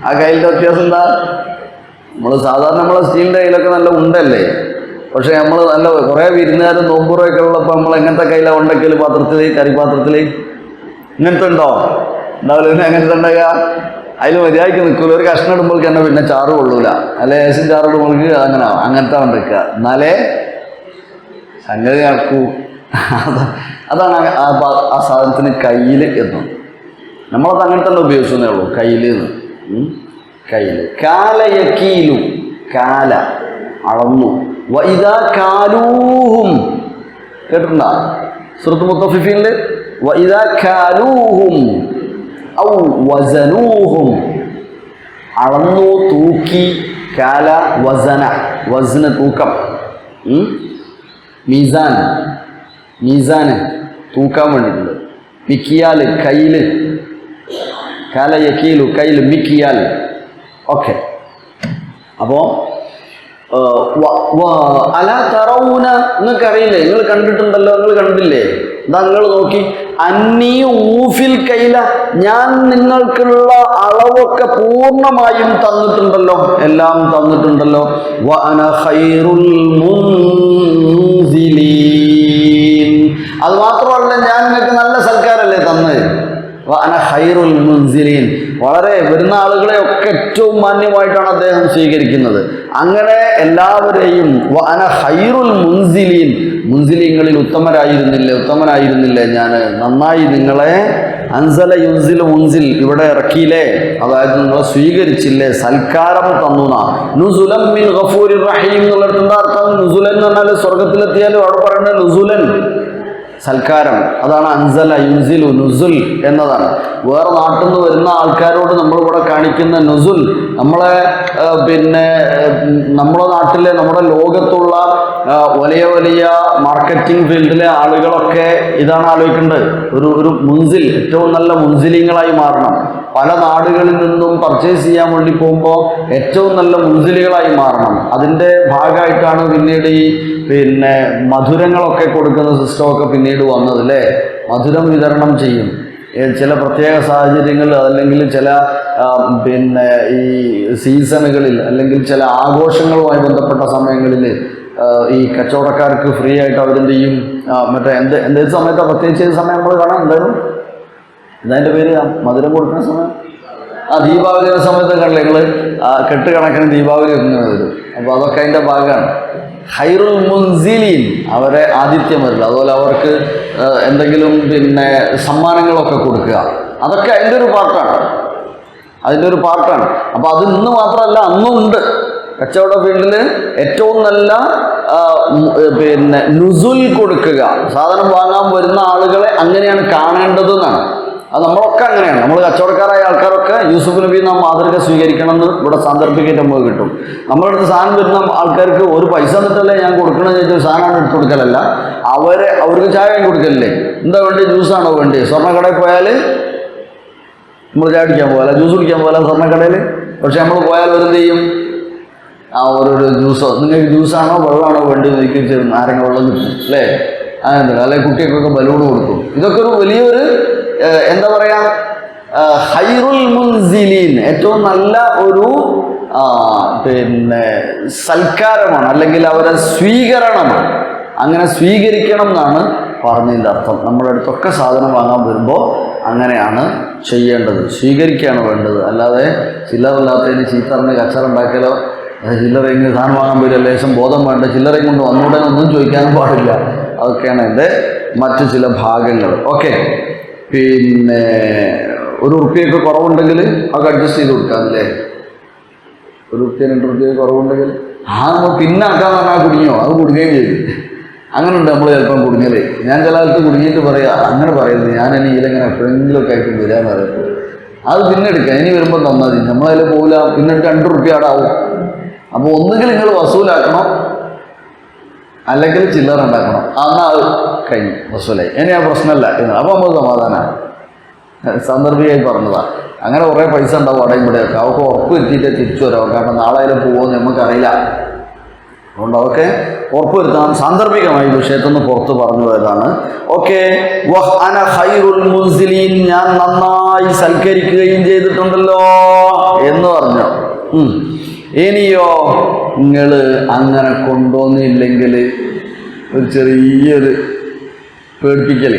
ആ കയ്യിൻ്റെ വ്യത്യാസം എന്താ? നമ്മൾ സാധാരണ നമ്മളെ സ്റ്റീലിൻ്റെ കയ്യിലൊക്കെ നല്ല ഉണ്ടല്ലേ. പക്ഷേ നമ്മൾ നല്ല കുറേ വിരുന്നുകാരും നോമ്പുറയൊക്കെ ഉള്ളപ്പോൾ നമ്മൾ എങ്ങനത്തെ കയ്യിലാണ് ഉണ്ടക്കൽ? പാത്രത്തിൽ, കറിപ്പാത്രത്തിൽ. ഇങ്ങനത്തെ ഉണ്ടോ? ഉണ്ടാവില്ല. പിന്നെ എങ്ങനത്തെ ഉണ്ടാകുക? അതിൽ മര്യാദയ്ക്ക് നിൽക്കില്ല. ഒരു കഷ്ണം ഇടുമ്പോൾക്ക് തന്നെ പിന്നെ ചാറ് കൊള്ളൂല. അല്ലെ ലേശം ചാറ് ഇടുമ്പോൾക്ക് അങ്ങനത്തെ ഉണ്ടാക്കുക. എന്നാലേ സംഗതി നടക്കൂ. അതാണ് ആ സാധനത്തിന് കയ്യിൽ എന്നും. നമ്മളത് അങ്ങനെ തന്നെ ഉപയോഗിച്ചതേ ഉള്ളൂ. കയ്യിൽ നിന്ന് കയ്യിൽ. കാലയക്കീലു, കാല അളന്നു. വഇദാ കാലൂഹും, കേട്ടിട്ടുണ്ടോ? സൂറത്ത് മുത്തഫിഫീനില് വഇദാ കാലൂഹും ഔ വസനൂഹും, അളന്നു, തൂക്കി. കാല, വസന, വസ്ന തൂക്കം. മീസാൻ, മീസാന് തൂക്കാൻ വേണ്ടിയിട്ടുണ്ട്. മിക്കിയാൽ കയ്യിൽ. കാല യക്കീലു കയ്യിൽ, മിക്കിയാൽ. ഓക്കെ. അപ്പോൾ അലാ തറൗന, നിങ്ങൾക്കറിയില്ലേ? നിങ്ങൾ കണ്ടിട്ടുണ്ടല്ലോ, നിങ്ങൾ കണ്ടില്ലേ? എന്താ നിങ്ങൾ നോക്കി. അന്നീ ഊഫിൽ കൈല, ഞാൻ നിങ്ങൾക്കുള്ള അളവൊക്കെ പൂർണ്ണമായും തന്നിട്ടുണ്ടല്ലോ, എല്ലാം തന്നിട്ടുണ്ടല്ലോ. വഅന ഖൈറുൽ മുൻസിലീൻ, അത് മാത്രമല്ല, ഞാൻ നിങ്ങൾക്ക് നല്ല സൽക്കാരല്ലേ തന്നത്. വഅന ഖൈറുൽ മുൻസിലീൻ, വളരെ വരുന്ന ആളുകളെ ഒക്കെ ഏറ്റവും മാന്യമായിട്ടാണ് അദ്ദേഹം സ്വീകരിക്കുന്നത്. അങ്ങനെ എല്ലാവരെയും വഅന ഖൈറുൽ മുൻസിലീൻ, മുൻസിലീങ്ങളിൽ ഉത്തമനായിരുന്നില്ലേ ഞാൻ, നന്നായി നിങ്ങളെ അൻസല യുൻസിൽ മുൻസിൽ ഇവിടെ ഇറക്കിയില്ലേ, അതായത് നിങ്ങളെ സ്വീകരിച്ചില്ലേ, സൽക്കാരം തന്നുന. നുസുലൻ മിൻ ഗഫൂരിർ റഹീം എന്നുള്ളടത്ത് എന്താ അർത്ഥം? നുസുലൻ എന്ന് പറഞ്ഞാൽ സ്വർഗത്തിലെത്തിയാലും അവിടെ പറയുന്നത് നുസുലൻ, സൽക്കാരം. അതാണ് അൻസല യുൻസിലു, നുസുൽ എന്നതാണ്. വേറെ നാട്ടിൽ നിന്ന് വരുന്ന ആൾക്കാരോട് നമ്മളിവിടെ കാണിക്കുന്ന നുസുൽ, നമ്മളെ നമ്മുടെ നാട്ടിലെ, നമ്മുടെ ലോകത്തുള്ള വലിയ വലിയ മാർക്കറ്റിംഗ് ഫീൽഡിലെ ആളുകളൊക്കെ ഇതാണ് ആലോചിക്കേണ്ടത്. ഒരു മുൻസിൽ, ഏറ്റവും നല്ല മുൻസിലിങ്ങളായി മാറണം. പല നാടുകളിൽ നിന്നും പർച്ചേസ് ചെയ്യാൻ വേണ്ടി പോകുമ്പോൾ ഏറ്റവും നല്ല മുൻസിലുകളായി മാറണം. അതിൻ്റെ ഭാഗമായിട്ടാണ് പിന്നീട് ഈ മധുരങ്ങളൊക്കെ കൊടുക്കുന്ന സിസ്റ്റമൊക്കെ പിന്നീട് വന്നത് അല്ലേ. മധുരം വിതരണം ചെയ്യും ചില പ്രത്യേക സാഹചര്യങ്ങൾ, അല്ലെങ്കിൽ ചില ഈ സീസണുകളിൽ, അല്ലെങ്കിൽ ചില ആഘോഷങ്ങളുമായി ബന്ധപ്പെട്ട സമയങ്ങളിൽ ഈ കച്ചവടക്കാർക്ക് ഫ്രീ ആയിട്ട് അവരെന്ത് ചെയ്യും, മറ്റേ എന്തേത് സമയത്താണ് പ്രത്യേകിച്ച് ഏത് സമയം നമ്മൾ കാണാം, എന്തായാലും ഇതതിൻ്റെ പേര് മധുരം കൊടുക്കുന്ന സമയം, ദീപാവലിയുടെ സമയത്ത് കണ്ടില്ലേ നിങ്ങൾ, കെട്ടുകണക്കിന് ദീപാവലി ഇങ്ങനെ വരും. അപ്പോൾ അതൊക്കെ അതിൻ്റെ ഭാഗമാണ്. ഖൈറുൽ മുൻസിലീൻ, അവരെ ആതിഥ്യം വരില്ല, അതുപോലെ അവർക്ക് എന്തെങ്കിലും സമ്മാനങ്ങളൊക്കെ കൊടുക്കുക, അതൊക്കെ അതിൻ്റെ ഒരു പാർട്ടാണ്. അപ്പോൾ അത് ഇന്ന് മാത്രമല്ല, അന്നും ഉണ്ട്. കച്ചവട ഫീൽഡിൽ ഏറ്റവും നല്ല നുസുൽ കൊടുക്കുക, സാധനം വാങ്ങാൻ വരുന്ന ആളുകളെ അങ്ങനെയാണ് കാണേണ്ടതെന്നാണ്. അത് നമ്മളൊക്കെ അങ്ങനെയാണ്. നമ്മൾ കച്ചവടക്കാരായ ആൾക്കാരൊക്കെ യൂസുഫ് നബി നാം മാതൃക സ്വീകരിക്കണം എന്ന് ഇവിടെ സാന്ദർഭികമായിട്ട് നമുക്ക് കിട്ടും. നമ്മുടെ അടുത്ത് സാധനം വരുന്ന ആൾക്കാർക്ക് ഒരു പൈസ തന്നിട്ടല്ലേ ഞാൻ കൊടുക്കണമെന്ന് ചോദിച്ചാൽ സാധനമാണ് എടുത്ത് കൊടുക്കലല്ല, അവർക്ക് ചായ വാങ്ങി കൊടുക്കലല്ലേ. എന്താ വേണ്ടി? ജ്യൂസാണോ വേണ്ടി? സ്വർണ്ണക്കടയിൽ പോയാൽ നമ്മൾ ചായ കുടിക്കാൻ പോകാല, ജ്യൂസ് കുടിക്കാൻ പോകാല സ്വർണ്ണക്കടയിൽ. പക്ഷെ നമ്മൾ പോയാൽ എന്ത് ചെയ്യും? ഓരോരോ ജ്യൂസോ, നിങ്ങൾക്ക് ജ്യൂസാണോ വെള്ളമാണോ വേണ്ടി നോക്കി നാരങ്ങ വെള്ളം കിട്ടും അല്ലേ, അങ്ങനെ. അല്ലെങ്കിൽ കുട്ടികൾക്കൊക്കെ ബലൂൺ കൊടുക്കും. ഇതൊക്കെ ഒരു വലിയൊരു എന്താ പറയാ, ഖൈറുൽ മുൻസിലീൻ, ഏറ്റവും നല്ല ഒരു സൽക്കാരമാണ്, അല്ലെങ്കിൽ അവരെ സ്വീകരണമാണ്. അങ്ങനെ സ്വീകരിക്കണം എന്നാണ് പറഞ്ഞതിൻ്റെ അർത്ഥം. നമ്മുടെ അടുത്തൊക്കെ സാധനം വാങ്ങാൻ വരുമ്പോൾ അങ്ങനെയാണ് ചെയ്യേണ്ടത്, സ്വീകരിക്കുകയാണ് വേണ്ടത്. അല്ലാതെ ചില്ലറില്ലാത്തതിന് ചീത്തറിന് കച്ചറുണ്ടാക്കലോ, ചില്ലറയും സാധനം വാങ്ങാൻ വരിക, ലേശം ബോധം വേണ്ട, ചില്ലറയും കൊണ്ട് വന്നൂടെ ഒന്നും ചോദിക്കാനും പാടില്ല. അതൊക്കെയാണ് എൻ്റെ മറ്റു ചില ഭാഗങ്ങൾ. ഓക്കെ, ഒരു ഉറുപ്പ്യൊക്കെ കുറവുണ്ടെങ്കിൽ അതൊക്കെ അഡ്ജസ്റ്റ് ചെയ്ത് കൊടുക്കാം അല്ലേ. ഒരു ഉറുപ്പ്യ 2 ഉറുപ്പ്യ കുറവുണ്ടെങ്കിൽ നമ്മൾ പിന്നാക്കാന്ന് പറഞ്ഞാൽ കുടുങ്ങിയോ, അത് കുടുങ്ങുകയും ചെയ്തു. അങ്ങനെ ഉണ്ട് നമ്മൾ ചിലപ്പം കുടുങ്ങല്. ഞാൻ ചില കാലത്ത് കുടുങ്ങിയിട്ട് പറയാം, അങ്ങനെ പറയുന്നത് ഞാൻ ഇനി ഇതിലെങ്ങനെ എപ്പോഴെങ്കിലുമൊക്കെ ആയിട്ട് വരാമെന്ന് പറയുമ്പോൾ അത് പിന്നെ എടുക്കാം, ഇനി വരുമ്പോൾ തന്നാൽ മതി, നമ്മളതിൽ പോകില്ല, പിന്നെ 2 ഉറുപ്പ്യ അവിടെ ആവും. അപ്പോൾ ഒന്നുകിൽ നിങ്ങൾ വസൂലാക്കണം, അല്ലെങ്കിൽ ചില്ലറ ഉണ്ടാക്കണം. എന്നാൽ അത് കഴിഞ്ഞു, വസൂലായി, ഇനി ആ പ്രശ്നമല്ല എന്ന്. അപ്പോൾ നമ്മൾ സമാധാനമാണ്. സാന്ദർഭികമായി പറഞ്ഞതാണ്. അങ്ങനെ കുറേ പൈസ ഉണ്ടാവും അവിടെയും ഇവിടെയൊക്കെ, അവർക്ക് ഉറപ്പ് വരുത്തിയിട്ടേ തിരിച്ചു വരാം. കാരണം നാളെ അതിൽ പോകുമെന്ന് നമുക്കറിയില്ല. അതുകൊണ്ട് അതൊക്കെ ഉറപ്പ് വരുത്താൻ സാന്ദർഭികമായി വിഷയത്തിൽ നിന്ന് പുറത്ത് പറഞ്ഞു പോയതാണ്. ഓക്കെ, വഅന ഖൈറുൽ മുൻസിലീൻ, ഞാൻ നന്നായി സൽക്കരിക്കുകയും ചെയ്തിട്ടുണ്ടല്ലോ എന്ന് പറഞ്ഞു. ഇനിയോ നിങ്ങൾ അങ്ങനെ കൊണ്ടുവന്നില്ലെങ്കിൽ ഒരു ചെറിയൊരു പേടിപ്പിക്കൽ.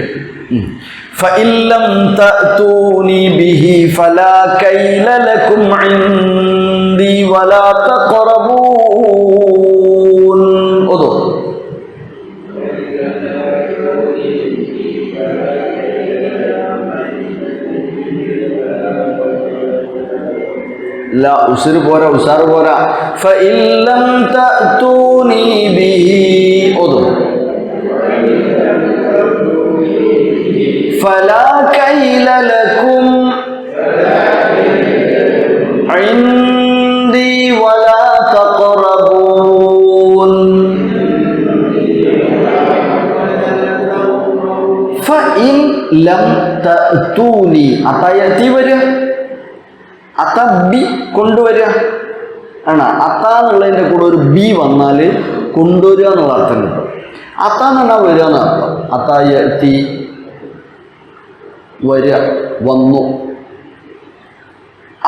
ഫഇല്ലം തഅതൂനി ബിഹി ഫലാ കൈല ലകും ഇൻദി വലാ തഖറബൂൻ. ഓതോ. لا ഉസ്റ് പോരാ, ഉസാറ് പോരാ. ഫഇല്ലം തഅതൂനി ബിഹി. ഓതോ. فلا كيل لكم عندي ولا تقربون. فإن لم تأتوني, അതായത്തി വരിക, അത്ത ബി കൊണ്ടുവരിക ആണ്. അത്ത എന്നുള്ളതിൻ്റെ കൂടെ ഒരു ബി വന്നാൽ കൊണ്ടുവരിക എന്നുള്ള അർത്ഥം കിട്ടും. അത്ത എന്ന് പറഞ്ഞാൽ വരിക എന്നർത്ഥം. അത്തായത്തി വരിക, വന്നു.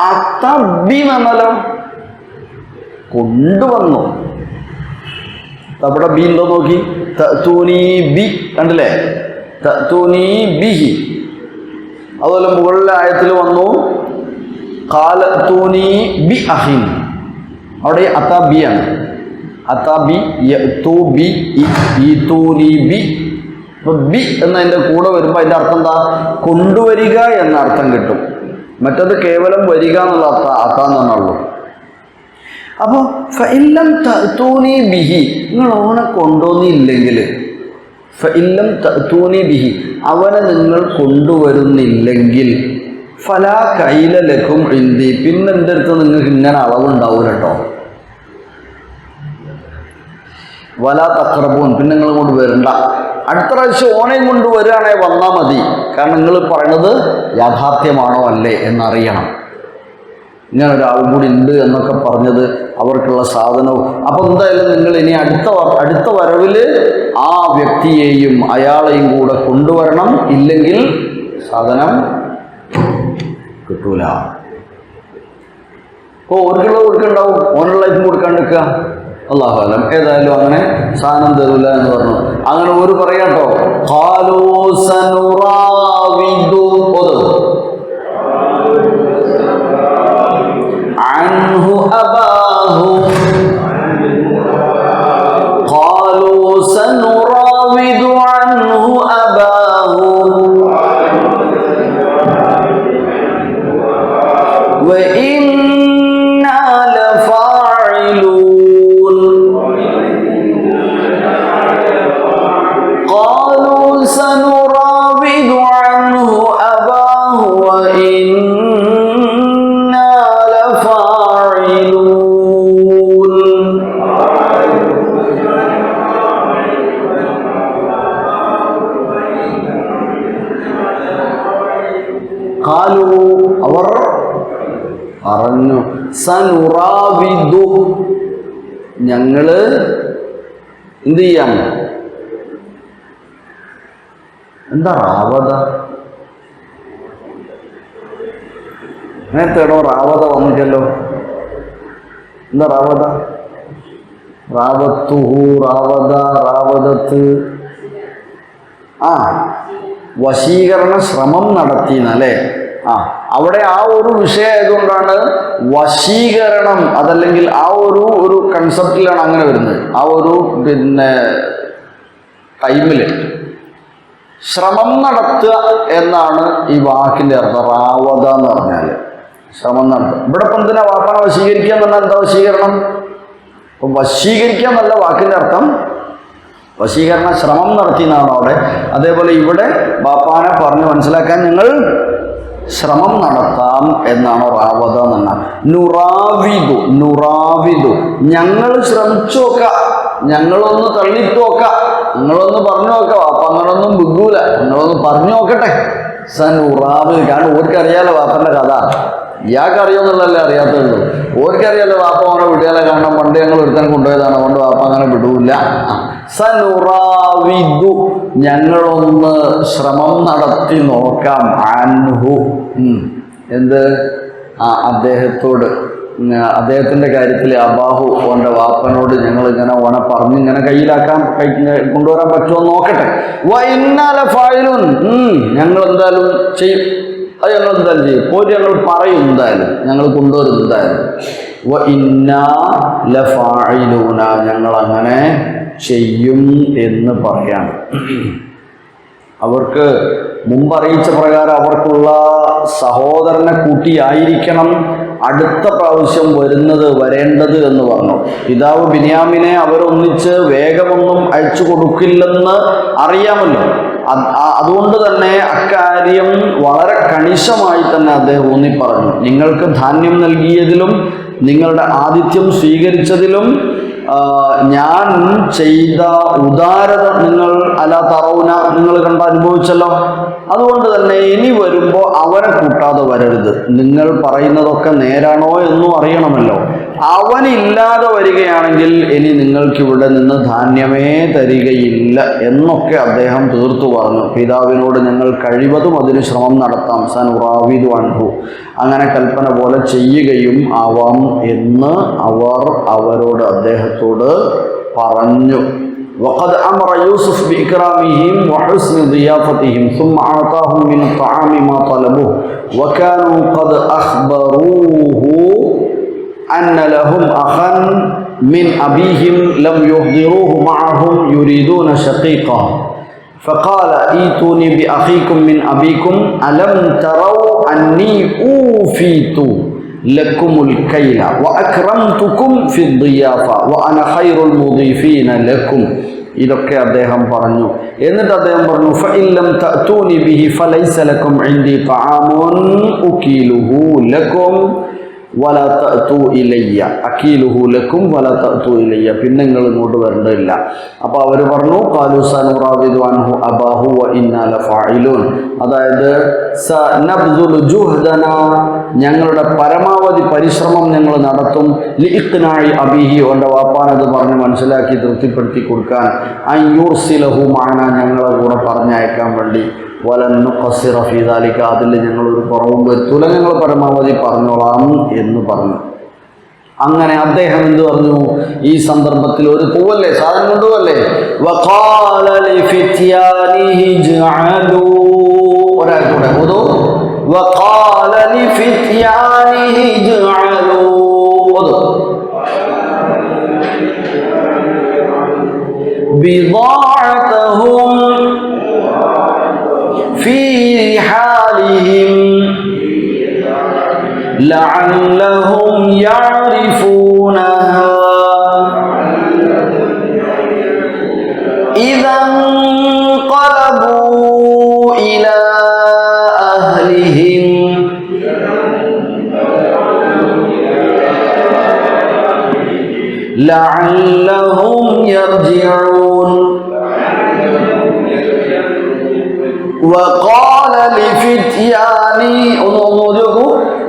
അത്തബി എന്നല്ലോ കൊണ്ടുവന്നു. അവിടെ ബി ഉണ്ടോ നോക്കി, തൂനി ബി കണ്ടില്ലേ, തഅ്തൂനി ബിഹി. അതുപോലെ മുകളിലെ ആയത്തിൽ വന്നു ഖാല അഅ്തൂനി ബി അഖിൻ. അവിടെ അതാ ബി ആണ്. അതാ ബി യഅ്തു ബി ഈതൂനി ബി. അപ്പോൾ ബി എന്നതിൻ്റെ കൂടെ വരുമ്പോൾ അതിൻ്റെ അർത്ഥം എന്താ? കൊണ്ടുവരിക എന്ന അർത്ഥം കിട്ടും. മറ്റത് കേവലം വരിക എന്നുള്ള അത്താന്നുള്ളൂ. അപ്പോൾ ഫഇല്ലം തഅ്തൂനി ബിഹി, നിങ്ങൾ ഓനെ കൊണ്ടുവന്നില്ലെങ്കിൽ, ഫഇല്ലം തഅ്തൂനി ബിഹി, അവനെ നിങ്ങൾ കൊണ്ടുവരുന്നില്ലെങ്കിൽ, ഫലാ കൈല ലക്കും ഇൻദി, പിന്നെ എൻ്റെ അടുത്ത് നിങ്ങൾക്ക് ഇങ്ങനെ അളവുണ്ടാവില്ല കേട്ടോ. വലാ തഖറബൂൻ, പിന്നെ നിങ്ങൾ കൊണ്ട് വരണ്ട. അടുത്ത പ്രാവശ്യം ഓനെയും കൊണ്ട് വരികയാണെങ്കിൽ വന്നാൽ മതി. കാരണം നിങ്ങൾ പറയുന്നത് യാഥാർത്ഥ്യമാണോ അല്ലേ എന്നറിയണം. ഇങ്ങനെ ഒരാളും കൂടി ഉണ്ട് എന്നൊക്കെ പറഞ്ഞത് അവർക്കുള്ള സാധനവും. അപ്പം എന്തായാലും നിങ്ങൾ ഇനി അടുത്ത വരവിൽ ആ വ്യക്തിയെയും അയാളെയും കൂടെ കൊണ്ടുവരണം. ഇല്ലെങ്കിൽ സാധനം കിട്ടൂല. അപ്പോൾ ഓർക്കുള്ളത് കൊടുക്കണ്ടാവും, ഓനുള്ള ലൈഫും കൊടുക്കാണ്ടിരിക്കുക. അല്ലാഹു അലം. ഏതായാലും അങ്ങനെ സാധനം തരൂല എന്ന് പറഞ്ഞു. അങ്ങനെ ഒരു പറയാട്ടോ, ഖാലൂ സനുറാവിദു അൻഹു അബാഹു, ഖാലൂ സനുറാവിദു അൻഹു അബാഹു വഇന്നാ ലഫാഇലൂൻ. ഖാലൂ സനുറാവിദു അൻഹു അബാഹു വഇന്നാ ലഫാഇലൂൻ. ഖാലൂ, അവർ പറഞ്ഞു, സനുറാവിദു, ഞങ്ങള് എന്ത് ചെയ്യാം? എന്താ റാവത? നേരത്തേടോ റാവത വന്നിട്ടല്ലോ. എന്താ റാവത? റാവത്തുഹു, റാവത, റാവതത്ത്. വശീകരണ ശ്രമം നടത്തിയെന്നല്ലേ? അവിടെ ആ ഒരു വിഷയം ആയതുകൊണ്ടാണ് വശീകരണം, അതല്ലെങ്കിൽ ആ ഒരു കൺസെപ്റ്റിലാണ് അങ്ങനെ വരുന്നത്. ആ ഒരു ടൈമിൽ ശ്രമം നടത്തുക എന്നാണ് ഈ വാക്കിൻ്റെ അർത്ഥം. റാവത എന്ന് പറഞ്ഞാൽ ശ്രമം നടത്തുക. ഇവിടെ ഇപ്പം എന്തിനാ വാപ്പാനെ വശീകരിക്കുക എന്ന് പറഞ്ഞാൽ എന്താ വശീകരണം? അപ്പം വശീകരിക്കുക എന്നല്ല വാക്കിൻ്റെ അർത്ഥം. വശീകരണ ശ്രമം നടത്തിയെന്നാണ് അവിടെ. അതേപോലെ ഇവിടെ ബാപ്പാനെ പറഞ്ഞ് മനസ്സിലാക്കാൻ ഞങ്ങൾ ശ്രമം നടത്താം എന്നാണ് റാവത എന്ന. നുറാവിദു, നുറാവിദു, ഞങ്ങൾ ശ്രമിച്ചു നോക്കാം, ഞങ്ങളൊന്ന് തള്ളിയിട്ട് നോക്കാം, നിങ്ങളൊന്ന് പറഞ്ഞു നോക്കാം. വാപ്പ അങ്ങനൊന്നും ബുദ്ധൂല, നിങ്ങളൊന്ന് പറഞ്ഞു നോക്കട്ടെ. സനുറാവിദ്, കാരണം ഓർക്കറിയാലോ വാപ്പൻ്റെ കഥ. ഇയാൾക്ക് അറിയുമെന്നുള്ളതല്ലേ അറിയാത്തുള്ളൂ. ഓർക്കറിയാലോ വാപ്പ അവനെ വിടുകയല്ല. കാരണം പണ്ട് ഞങ്ങൾ ഒരുത്തൻ കൊണ്ടുപോയതാണ്, അതുകൊണ്ട് വാപ്പ അങ്ങനെ വിടൂല്ല. സനുറാവിദു, ഞങ്ങളൊന്ന് ശ്രമം നടത്തി നോക്കാം. അൻഹു, എന്ത്? അദ്ദേഹത്തോട്, അദ്ദേഹത്തിൻ്റെ കാര്യത്തിൽ അബാഹു, ഓൻ്റെ വാപ്പനോട് ഞങ്ങൾ ഇങ്ങനെ ഓനെ പറഞ്ഞ് ഇങ്ങനെ കയ്യിലാക്കാൻ കൊണ്ടുവരാൻ പറ്റുമോ നോക്കട്ടെ. വഇന്നാ ലഫാഇലൂൻ, ഞങ്ങൾ എന്തായാലും ചെയ്യും. അത് ഞങ്ങൾ എന്തായാലും ചെയ്യും. പോയിട്ട് ഞങ്ങൾ പറയും, എന്തായാലും ഞങ്ങൾ കൊണ്ടുവരും എന്തായാലും. വഇന്നാ ലഫാഇലൂന, ഞങ്ങളങ്ങനെ ചെയ്യും എന്ന് പറയാണ്. അവർക്ക് മുമ്പറിയിച്ച പ്രകാരം അവർക്കുള്ള സഹോദരനെ കൂട്ടിയായിരിക്കണം അടുത്ത പ്രാവശ്യം വരേണ്ടത് എന്ന് പറഞ്ഞു. പിതാവ് ബിന്യാമിനെ അവരൊന്നിച്ച് വേഗമൊന്നും അയച്ചു കൊടുക്കില്ലെന്ന് അറിയാമല്ലോ. അതുകൊണ്ട് തന്നെ അക്കാര്യം വളരെ കണിശമായി തന്നെ അദ്ദേഹം ഊന്നി പറഞ്ഞു. നിങ്ങൾക്ക് ധാന്യം നൽകിയതിലും നിങ്ങളുടെ ആതിഥ്യം സ്വീകരിച്ചതിലും ഞാൻ ചെയ്ത ഉദാരത നിങ്ങൾ തറൗന, നിങ്ങൾ കണ്ട് അനുഭവിച്ചല്ലോ. അതുകൊണ്ട് തന്നെ ഇനി വരുമ്പോൾ അവനെ കൂട്ടാതെ വരരുത്. നിങ്ങൾ പറയുന്നതൊക്കെ നേരാണോ എന്നും അറിയണമല്ലോ. അവനില്ലാതെ വരികയാണെങ്കിൽ ഇനി നിങ്ങൾക്കിവിടെ നിന്ന് ധാന്യമേ തരികയില്ല എന്നൊക്കെ അദ്ദേഹം തീർത്തു പറഞ്ഞു. പിതാവിനോട് ഞങ്ങൾ കഴിവതും അതിന് ശ്രമം നടത്താം. സനുറാവിദു അൻഹു, അങ്ങനെ കൽപ്പന പോലെ ചെയ്യുകയും ആവാം എന്ന് അവർ അവരോട് അദ്ദേഹത്തോട് പറഞ്ഞു. وقد أمر يوسف بإكرامهم وحسن ضيافتهم ثم أعطاهم من الطعام ما طلبوه وكانوا قد أخبروه أن لهم أخا من أبيهم لم يحضروه معهم يريدون شقيقا فقال ائتوني بأخيكم من أبيكم ألم تروا أني أوفيت لكم الكيل وأكرمتكم في الضيافة وأنا خير المضيفين لكم. ഇതൊക്കെ അദ്ദേഹം പറഞ്ഞു. എന്നിട്ട് അദ്ദേഹം പറഞ്ഞു فإن لم تأتوني به فليس لكم عندي طعام أكيله لكم ولا تأتوا إلي أكيله لكم ولا تأتوا إلي. പിന്നെ നിങ്ങൾ ഇങ്ങോട്ട് വരേണ്ടതില്ല. അപ്പോൾ അവർ പറഞ്ഞു قالوا سنراود عنه أباه وإنا لفاعلون. അതായത് സനബ്ദുൽ ജുഹ്ദന, ഞങ്ങളുടെ പരമാവധി പരിശ്രമം ഞങ്ങൾ നടത്തും. ലിഇഖ്നാഇ അബീഹി, അവൻ്റെ വാപ്പാനത് പറഞ്ഞ് മനസ്സിലാക്കി തൃപ്തിപ്പെടുത്തി കൊടുക്കാൻ. അൻ യുർസിലഹു മഅന, ഞങ്ങളെ കൂടെ പറഞ്ഞയക്കാൻ വേണ്ടി. വലൻ നുഖസ്സിറ ഫീ ദാലിക, അതിൽ ഞങ്ങളൊരു കുറവും വരുത്തൂല, ഞങ്ങൾ പരമാവധി പറഞ്ഞോളാം എന്ന് പറഞ്ഞു. അങ്ങനെ അദ്ദേഹം എന്ത് പറഞ്ഞു? ഈ സന്ദർഭത്തിൽ ഒരു പൂവല്ലേ, സാധനം കൊണ്ടുപോവല്ലേ. വഖാല ലിഫിത്യാനിഹി ജഅലൂ, ഒരാൾക്കൂടെ ഓതോ. വഖാല ലിഫിത്യാനിഹി ജഅലൂ, ഓതോ. ബിദാഅതഹും ഫീ റിഹാലിഹിം لعلهم يعرفونها إذا انقلبوا إلى أهلهم لعلهم يرجعون. وقال لفتيانه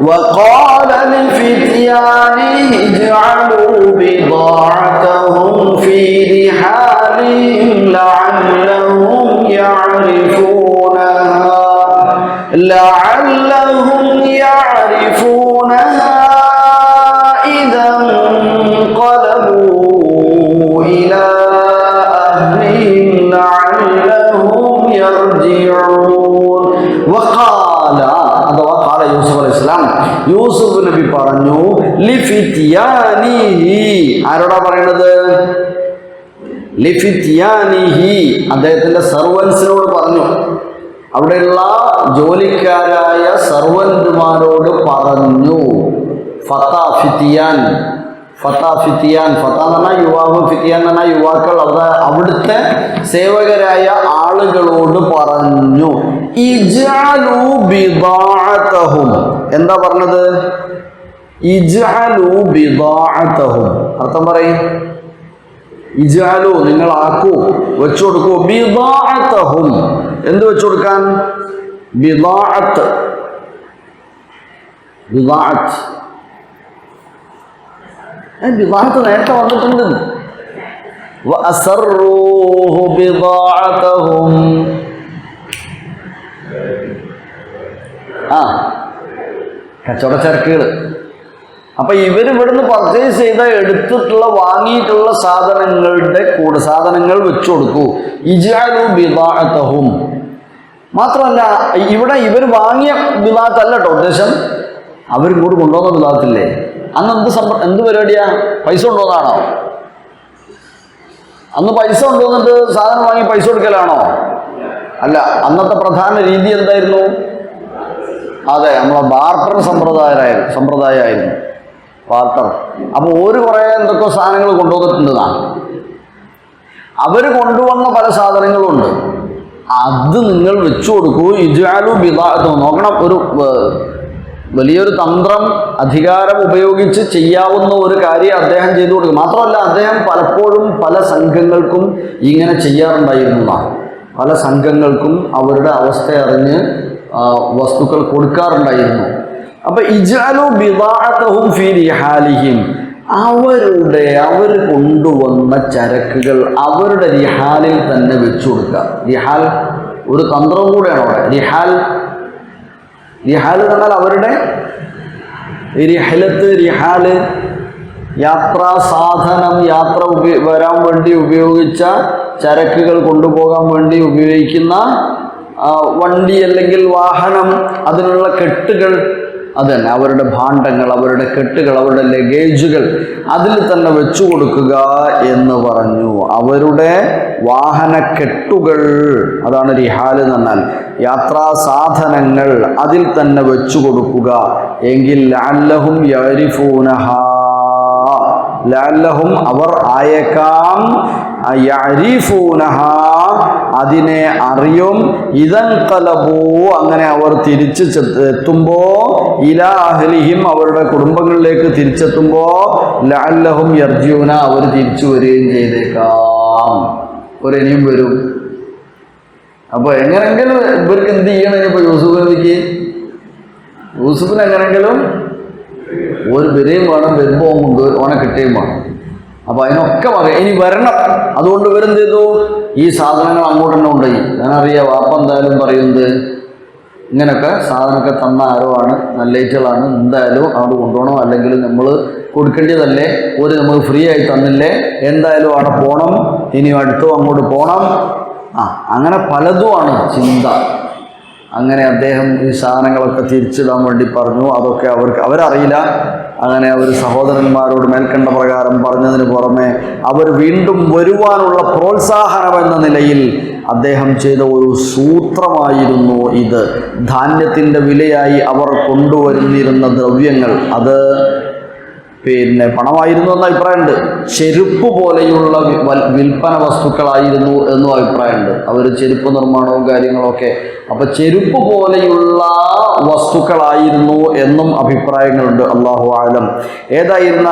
وقال لفتيانه اجعلوا بضاعتهم في رحالهم لعلهم يعرفونها إذا انقلبوا إلى أهلهم لعلهم يرجعون. وقال യൂസുഫ് അലൈഹിസ്സലാം, യൂസുഫ് നബി പറഞ്ഞു ലിഫിത്യാനിഹി, ആരോടാ പറയണത്? ലിഫിത്യാനിഹി, അദ്ദേഹത്തിന്റെ സർവൻസിനോട് പറഞ്ഞു. അവിടെയുള്ള ജോലിക്കാരായ സർവന്റുമാരോട് പറഞ്ഞു. ഫിത്തിയാൻ എന്ന് പറഞ്ഞാൽ യുവാവ്, ഫിത്തിയാൻ എന്ന് പറഞ്ഞാൽ യുവാക്കൾ. അവിടുത്തെ സേവകരായ ആളുകളോട് പറഞ്ഞു. ഇജ്അലൂ ബിദാഅതഹും, എന്താ പറഞ്ഞത്? ഇജ്അലൂ ബിദാഅതഹും, അർത്ഥം പറയും. ഇജ്അലൂ, നിങ്ങൾ ആക്കൂ, വെച്ചു കൊടുക്കൂ. ബിദാഅതഹും, എന്ത് വെച്ചു കൊടുക്കാൻ? ബിദാഅത്ത്, ബിദാഅത്ത് ബിദാഅത്ത് നേരത്തെ വന്നിട്ടുണ്ട്. വഅസറൂഹു ബിദാഅതഹും, കച്ചവടച്ചരക്കുകൾ. അപ്പൊ ഇവരിവിടുന്ന് പർച്ചേസ് ചെയ്ത എടുത്തിട്ടുള്ള വാങ്ങിയിട്ടുള്ള സാധനങ്ങൾ വെച്ചു കൊടുക്കൂ. ഇജ്അലൂ ബിദാഅതഹും, മാത്രമല്ല ഇവിടെ ഇവർ വാങ്ങിയ ബിദാഅത്തല്ല കേട്ടോ ഉദ്ദേശം, അവരിങ്ങോട്ട് കൊണ്ടുവന്ന ബിദാഅത്തില്ലേ. അന്ന് എന്ത് പരിപാടിയാ? പൈസ കൊണ്ടുവന്നാണോ? അന്ന് പൈസ കൊണ്ടുവന്നിട്ട് സാധനം വാങ്ങി പൈസ കൊടുക്കലാണോ? അല്ല. അന്നത്തെ പ്രധാന രീതി എന്തായിരുന്നു? അതെ, നമ്മളെ ബാർട്ടർ സമ്പ്രദായമായിരുന്നു ബാർട്ടർ. അപ്പോൾ ഒരു കുറേ എന്തൊക്കെ സാധനങ്ങൾ കൊണ്ടുവന്നിട്ടുണ്ടെന്നാണ്. അവർ കൊണ്ടുവന്ന പല സാധനങ്ങളുണ്ട്, അത് നിങ്ങൾ വെച്ചു കൊടുക്കൂ. ഇജ്അലൂ ബിദാഅതഹും, നോക്കണം, ഒരു വലിയൊരു തന്ത്രം, അധികാരം ഉപയോഗിച്ച് ചെയ്യാവുന്ന ഒരു കാര്യം അദ്ദേഹം ചെയ്തു കൊടുക്കും. മാത്രമല്ല അദ്ദേഹം പലപ്പോഴും പല സംഘങ്ങൾക്കും ഇങ്ങനെ ചെയ്യാറുണ്ടായിരുന്നതാണ്. പല സംഘങ്ങൾക്കും അവരുടെ അവസ്ഥ അറിഞ്ഞ് വസ്തുക്കൾ കൊടുക്കാറുണ്ടായിരുന്നു. അപ്പൊ ഇജ്അലൂ ബിദാഅതഹും ഫീ റിഹാലിഹിം, അവർ കൊണ്ടുവന്ന ചരക്കുകൾ അവരുടെ റിഹാലിൽ തന്നെ വെച്ചു കൊടുക്കുക. റിഹാൽ ഒരു തന്ത്രം കൂടെയാണ് അവിടെ. റിഹാൽ എന്ന് പറഞ്ഞാൽ അവരുടെ റിഹലത്ത്, റിഹാല് യാത്രാ സാധനം, യാത്ര വരാൻ വേണ്ടി ഉപയോഗിച്ച ചരക്കുകൾ കൊണ്ടുപോകാൻ വേണ്ടി ഉപയോഗിക്കുന്ന വണ്ടി അല്ലെങ്കിൽ വാഹനം, അതിനുള്ള കെട്ടുകൾ, അതന്നെ അവരുടെ ഭാണ്ഡങ്ങൾ, അവരുടെ കെട്ടുകൾ, അവരുടെ ലഗേജുകൾ അതിൽ തന്നെ വെച്ചു കൊടുക്കുക എന്ന് പറഞ്ഞു. അവരുടെ വാഹനക്കെട്ടുകൾ, അതാണ് റിഹാൽ എന്ന് പറഞ്ഞാൽ, യാത്രാ സാധനങ്ങൾ അതിൽ തന്നെ വെച്ചു കൊടുക്കുക. എങ്കിൽ ലഅല്ലഹും യഅരിഫൂനഹാ, ലഅല്ലഹും അവർ ആയേക്കാം, യഅരിഫൂനഹാ അതിനെ അറിയും, ഇദൻഖലബൂ അങ്ങനെ അവർ തിരിച്ച് എത്തുമ്പോ, ഇലാ അഹ്ലിഹിം അവരുടെ കുടുംബങ്ങളിലേക്ക് തിരിച്ചെത്തുമ്പോ, ലഅല്ലഹും യർജിഊന അവർ തിരിച്ചു വരികയും ചെയ്തേക്കാം. ഒരിനിയും വരും. അപ്പൊ എങ്ങനെങ്കിലും ഇവർക്ക് എന്ത് ചെയ്യണം? ഇനിയിപ്പോ യൂസുഫിന് എങ്ങനെങ്കിലും ഒരു വരെയും വേണം, വരുമ്പോ കൊണ്ട് ഓനെ കിട്ടുകയും വേണം. അപ്പൊ അതിനൊക്കെ പറയാം ഇനി വരണം. അതുകൊണ്ട് ഇവരെന്ത് ചെയ്തു? ഈ സാധനങ്ങൾ അങ്ങോട്ട് തന്നെ കൊണ്ടുപോയി. ഞാനറിയാം വാപ്പ എന്തായാലും പറയുന്നത് ഇങ്ങനെയൊക്കെ സാധനമൊക്കെ തന്ന ആരോ ആണ്, നല്ലൈറ്റുകളാണ്, എന്തായാലും അവിടെ കൊണ്ടുപോകണം, അല്ലെങ്കിൽ നമ്മൾ കൊടുക്കേണ്ടതല്ലേ, ഒരു നമുക്ക് ഫ്രീ ആയി തന്നില്ലേ, എന്തായാലും അവിടെ പോകണം, ഇനി അടുത്തും അങ്ങോട്ട് പോകണം. അങ്ങനെ പലതുമാണ് ചിന്ത. അങ്ങനെ അദ്ദേഹം ഈ സാധനങ്ങളൊക്കെ തിരിച്ചിടാൻ വേണ്ടി പറഞ്ഞു. അതൊക്കെ അവരറിയില്ല. അങ്ങനെ അവർ സഹോദരന്മാരോട് മേൽക്കണ്ട പ്രകാരം പറഞ്ഞതിന് പുറമെ അവർ വീണ്ടും വരുവാനുള്ള പ്രോത്സാഹനം എന്ന നിലയിൽ അദ്ദേഹം ചെയ്ത ഒരു സൂത്രമായിരുന്നു ഇത്. ധാന്യത്തിൻ്റെ വിലയായി അവർ കൊണ്ടുവരുന്നിരുന്ന ദ്രവ്യങ്ങൾ അത് പണമായിരുന്നു എന്ന അഭിപ്രായമുണ്ട്. ചെരുപ്പ് പോലെയുള്ള വിൽപ്പന വസ്തുക്കളായിരുന്നു എന്നും അഭിപ്രായമുണ്ട്. അവർ ചെരുപ്പ് നിർമ്മാണവും കാര്യങ്ങളൊക്കെ, അപ്പം ചെരുപ്പ് പോലെയുള്ള വസ്തുക്കളായിരുന്നു എന്നും അഭിപ്രായങ്ങളുണ്ട്. അല്ലാഹു ആലം. ഏതായിരുന്ന